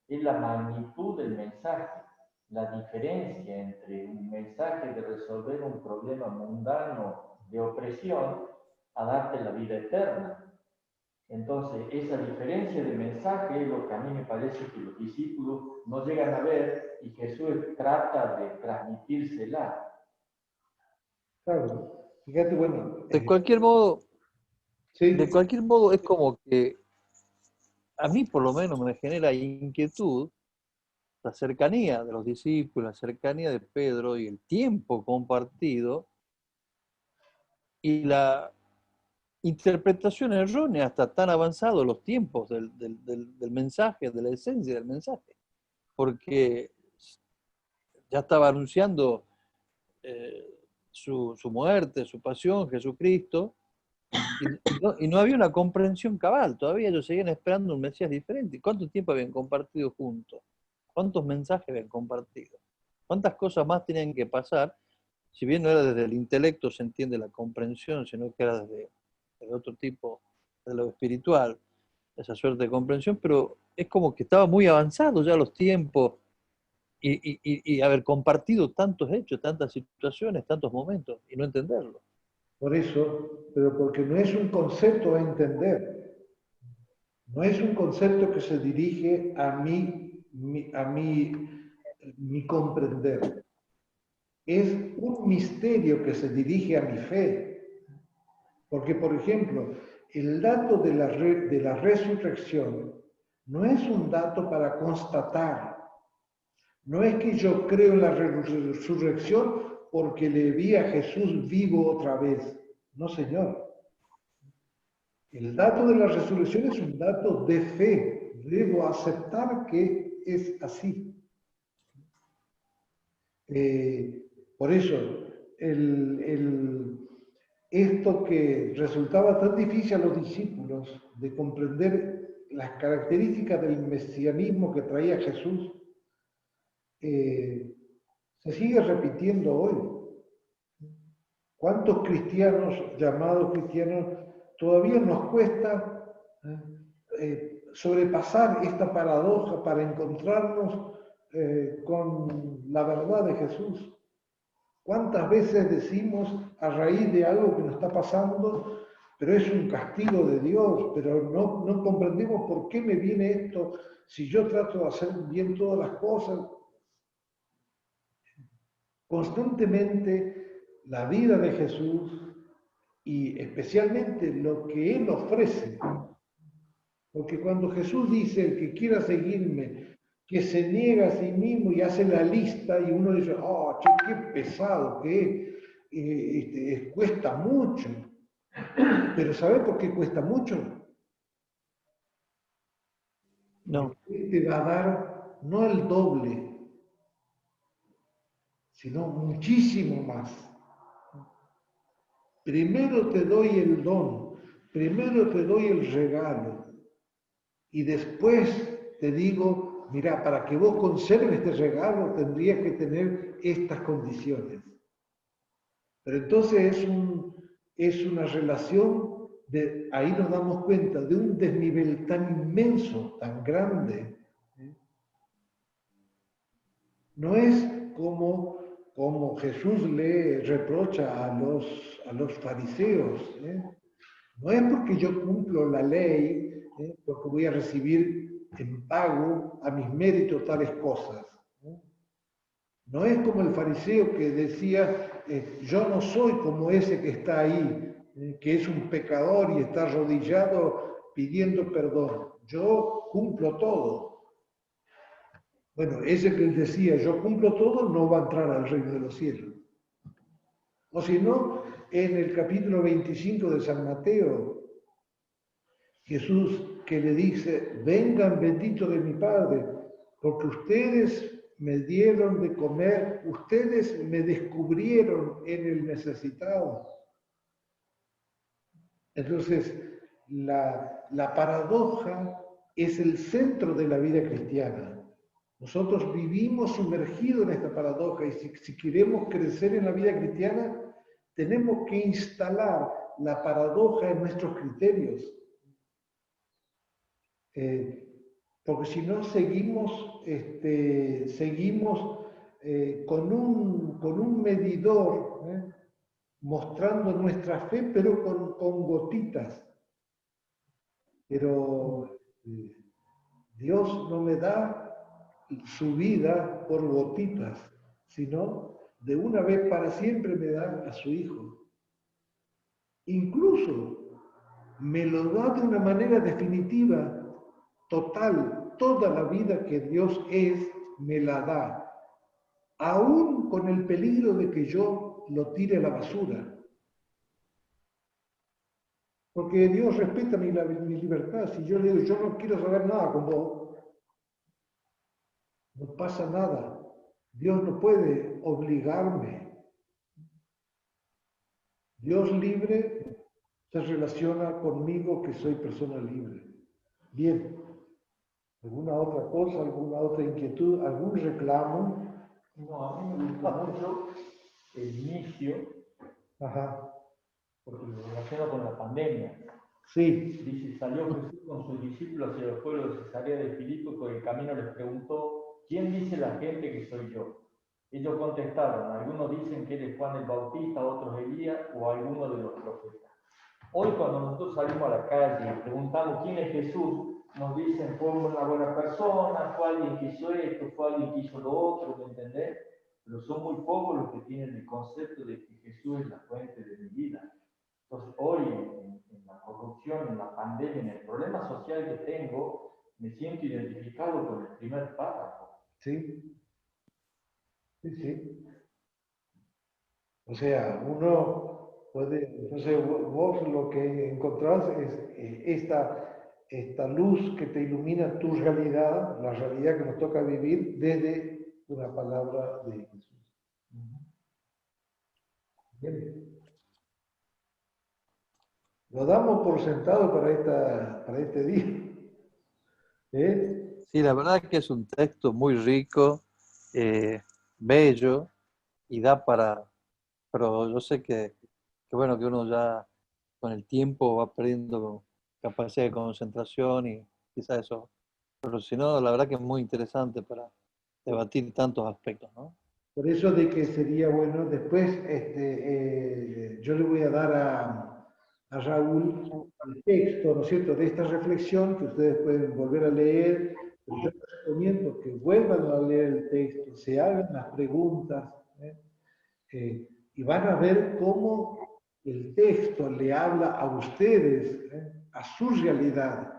Speaker 4: es la magnitud del mensaje, la diferencia entre un mensaje de resolver un problema mundano de opresión a darte la vida eterna. Entonces, esa diferencia de mensaje es lo que a mí me parece que los discípulos no llegan a ver y Jesús trata de transmitírsela.
Speaker 1: Claro, fíjate, bueno.
Speaker 3: De cualquier modo,
Speaker 1: Sí,
Speaker 3: es como que a mí por lo menos me genera inquietud la cercanía de los discípulos, la cercanía de Pedro y el tiempo compartido y la interpretación errónea hasta tan avanzados los tiempos del mensaje, de la esencia del mensaje, porque ya estaba anunciando su muerte, su pasión, Jesucristo, y no había una comprensión cabal, todavía ellos seguían esperando un Mesías diferente. ¿Cuánto tiempo habían compartido juntos? ¿Cuántos mensajes habían compartido? ¿Cuántas cosas más tenían que pasar? Si bien no era desde el intelecto se entiende la comprensión, sino que era desde otro tipo, de lo espiritual, esa suerte de comprensión, pero es como que estaba muy avanzado ya los tiempos y haber compartido tantos hechos, tantas situaciones, tantos momentos y no entenderlo.
Speaker 1: por eso, pero porque no es un concepto a entender, no es un concepto que se dirige a mi comprender. Es un misterio que se dirige a mi fe. Porque, por ejemplo, el dato de la resurrección no es un dato para constatar. No es que yo creo en la resurrección porque le vi a Jesús vivo otra vez. No, señor. El dato de la resurrección es un dato de fe. Debo aceptar que es así. Por eso, esto que resultaba tan difícil a los discípulos de comprender las características del mesianismo que traía Jesús, se sigue repitiendo hoy. ¿Cuántos cristianos, llamados cristianos, todavía nos cuesta sobrepasar esta paradoja para encontrarnos con la verdad de Jesús? ¿Cuántas veces decimos a raíz de algo que nos está pasando, pero es un castigo de Dios, pero no comprendemos por qué me viene esto si yo trato de hacer bien todas las cosas? Constantemente la vida de Jesús y especialmente lo que Él ofrece. Porque cuando Jesús dice, el que quiera seguirme, que se niega a sí mismo y hace la lista y uno dice, oh, che, qué pesado que es, cuesta mucho. Pero ¿sabe por qué cuesta mucho?
Speaker 3: No.
Speaker 1: Porque te va a dar no el doble, sino muchísimo más. Primero te doy el don, primero te doy el regalo y después te digo, mira, para que vos conserves este regalo tendrías que tener estas condiciones. Pero entonces es una relación de, ahí nos damos cuenta, de un desnivel tan inmenso, tan grande. No es como Jesús le reprocha a los fariseos. No es porque yo cumplo la ley, porque voy a recibir en pago a mis méritos tales cosas. No es como el fariseo que decía, yo no soy como ese que está ahí, que es un pecador y está arrodillado pidiendo perdón. Yo cumplo todo. Bueno, ese que él decía, yo cumplo todo, no va a entrar al reino de los cielos. O si no, en el capítulo 25 de San Mateo, Jesús que le dice, vengan benditos de mi Padre, porque ustedes me dieron de comer, ustedes me descubrieron en el necesitado. Entonces, la paradoja es el centro de la vida cristiana. Nosotros vivimos sumergidos en esta paradoja y si queremos crecer en la vida cristiana, tenemos que instalar la paradoja en nuestros criterios. Porque si no seguimos con un medidor, mostrando nuestra fe, pero con gotitas. Pero Dios no me da su vida por gotitas, sino de una vez para siempre me da a su Hijo. Incluso me lo da de una manera definitiva, total, toda la vida que Dios es, me la da, aún con el peligro de que yo lo tire a la basura. Porque Dios respeta mi libertad. Si yo le digo, yo no quiero saber nada con vos, no pasa nada. Dios no puede obligarme. Dios libre se relaciona conmigo que soy persona libre. Bien. ¿Alguna otra cosa, alguna otra inquietud, algún reclamo?
Speaker 4: No, a mí me gusta mucho el inicio,
Speaker 1: Ajá.
Speaker 4: porque lo relaciona con la pandemia.
Speaker 1: Sí.
Speaker 4: Dice, salió Jesús con sus discípulos hacia el pueblo de Cesarea de Filipo y por el camino les preguntó, ¿quién dice la gente que soy yo? Ellos contestaron, algunos dicen que eres Juan el Bautista, otros Elías o alguno de los profetas. Hoy cuando nosotros salimos a la calle y preguntamos quién es Jesús, nos dicen fue una buena persona, fue alguien que hizo esto, fue alguien que hizo lo otro, ¿me entendés? Pero son muy pocos los que tienen el concepto de que Jesús es la fuente de mi vida. Entonces hoy en la corrupción, en la pandemia, en el problema social que tengo, me siento identificado con el primer párrafo.
Speaker 1: Sí. Sí, sí. O sea, uno puede, entonces vos lo que encontrás es esta luz que te ilumina tu realidad, la realidad que nos toca vivir desde una palabra de Jesús. Bien. Lo damos por sentado para este día.
Speaker 3: Sí, la verdad que es un texto muy rico. bello y da para... Pero yo sé que bueno, que uno ya con el tiempo va perdiendo capacidad de concentración y quizás eso. Pero si no, la verdad que es muy interesante para debatir tantos aspectos, ¿no?
Speaker 1: Por eso de que sería bueno, después yo le voy a dar a Raúl el texto, ¿no es cierto?, de esta reflexión que ustedes pueden volver a leer, pero yo les recomiendo que vuelvan a leer el texto, se hagan las preguntas, y van a ver cómo el texto le habla a ustedes, a su realidad.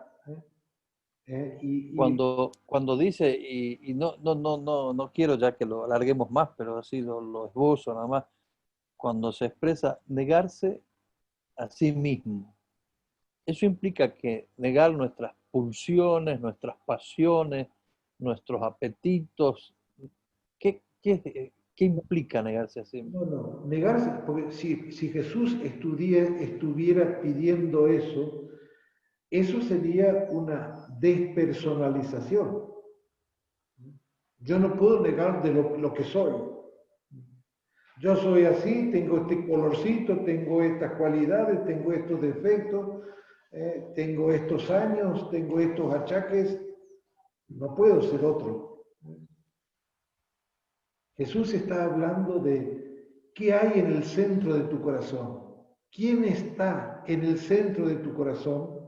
Speaker 3: Cuando dice, y no quiero ya que lo alarguemos más, pero así lo esbozo nada más, cuando se expresa negarse a sí mismo. Eso implica que negar nuestras pulsiones, nuestras pasiones, nuestros apetitos. ¿Qué implica negarse a sí mismo?
Speaker 1: No, negarse, porque si Jesús estuviera pidiendo eso, eso sería una despersonalización. Yo no puedo negar de lo que soy. Yo soy así, tengo este colorcito, tengo estas cualidades, tengo estos defectos, tengo estos años, tengo estos achaques. No puedo ser otro. Jesús está hablando de qué hay en el centro de tu corazón. ¿Quién está en el centro de tu corazón?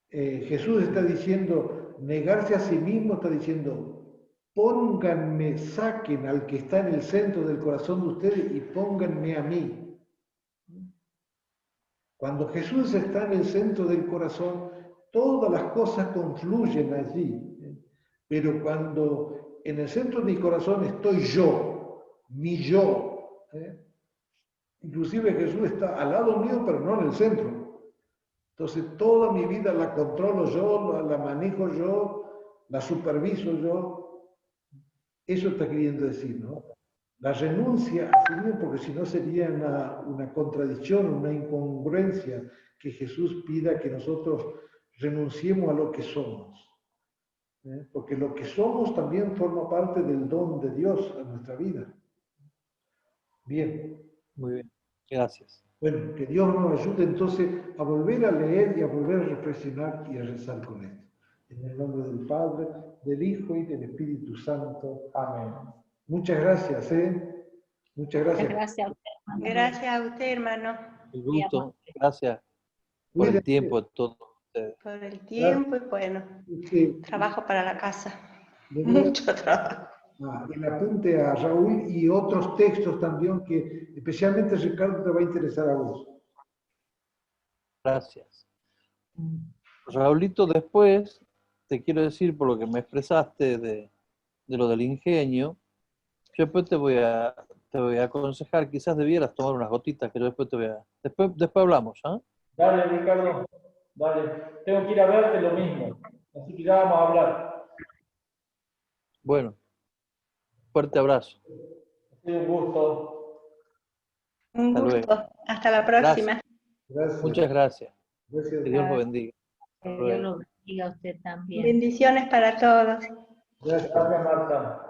Speaker 1: Jesús está diciendo, negarse a sí mismo, está diciendo, pónganme, saquen al que está en el centro del corazón de ustedes y pónganme a mí. Cuando Jesús está en el centro del corazón, todas las cosas confluyen allí. Pero cuando en el centro de mi corazón estoy yo, mi yo, inclusive Jesús está al lado mío, pero no en el centro. Entonces toda mi vida la controlo yo, la manejo yo, la superviso yo. Eso está queriendo decir, ¿no? La renuncia a sí mismo, porque si no sería una contradicción, una incongruencia que Jesús pida que nosotros renunciemos a lo que somos. Porque lo que somos también forma parte del don de Dios a nuestra vida. Bien.
Speaker 3: Muy bien, gracias.
Speaker 1: Bueno, que Dios nos ayude entonces a volver a leer y a volver a reflexionar y a rezar con esto. En el nombre del Padre, del Hijo y del Espíritu Santo. Amén. Muchas gracias, Muchas gracias.
Speaker 2: Gracias a usted, hermano.
Speaker 5: Gracias a usted, hermano,
Speaker 3: El gusto, gracias por el tiempo de todos ustedes.
Speaker 5: por el tiempo y bueno, trabajo para la casa. Mucho trabajo.
Speaker 1: El apunte a Raúl y otros textos también que especialmente Ricardo te va a interesar a vos.
Speaker 3: Gracias. Raulito, después te quiero decir por lo que me expresaste de lo del ingenio, yo después te voy a aconsejar, quizás debieras tomar unas gotitas que yo después te voy a... Después hablamos, ¿ah?
Speaker 4: Dale, Ricardo, dale. Tengo que ir a verte lo mismo, así que ya vamos a hablar.
Speaker 3: Bueno, fuerte abrazo.
Speaker 4: Ha sido un gusto.
Speaker 5: Un
Speaker 3: Hasta
Speaker 5: gusto.
Speaker 3: luego.
Speaker 5: Hasta la próxima.
Speaker 1: Gracias.
Speaker 3: Muchas gracias.
Speaker 1: Gracias.
Speaker 3: Que Dios lo bendiga.
Speaker 2: Que Dios lo bendiga a usted también.
Speaker 5: Bendiciones para todos.
Speaker 1: Gracias.
Speaker 4: Gracias, Marta.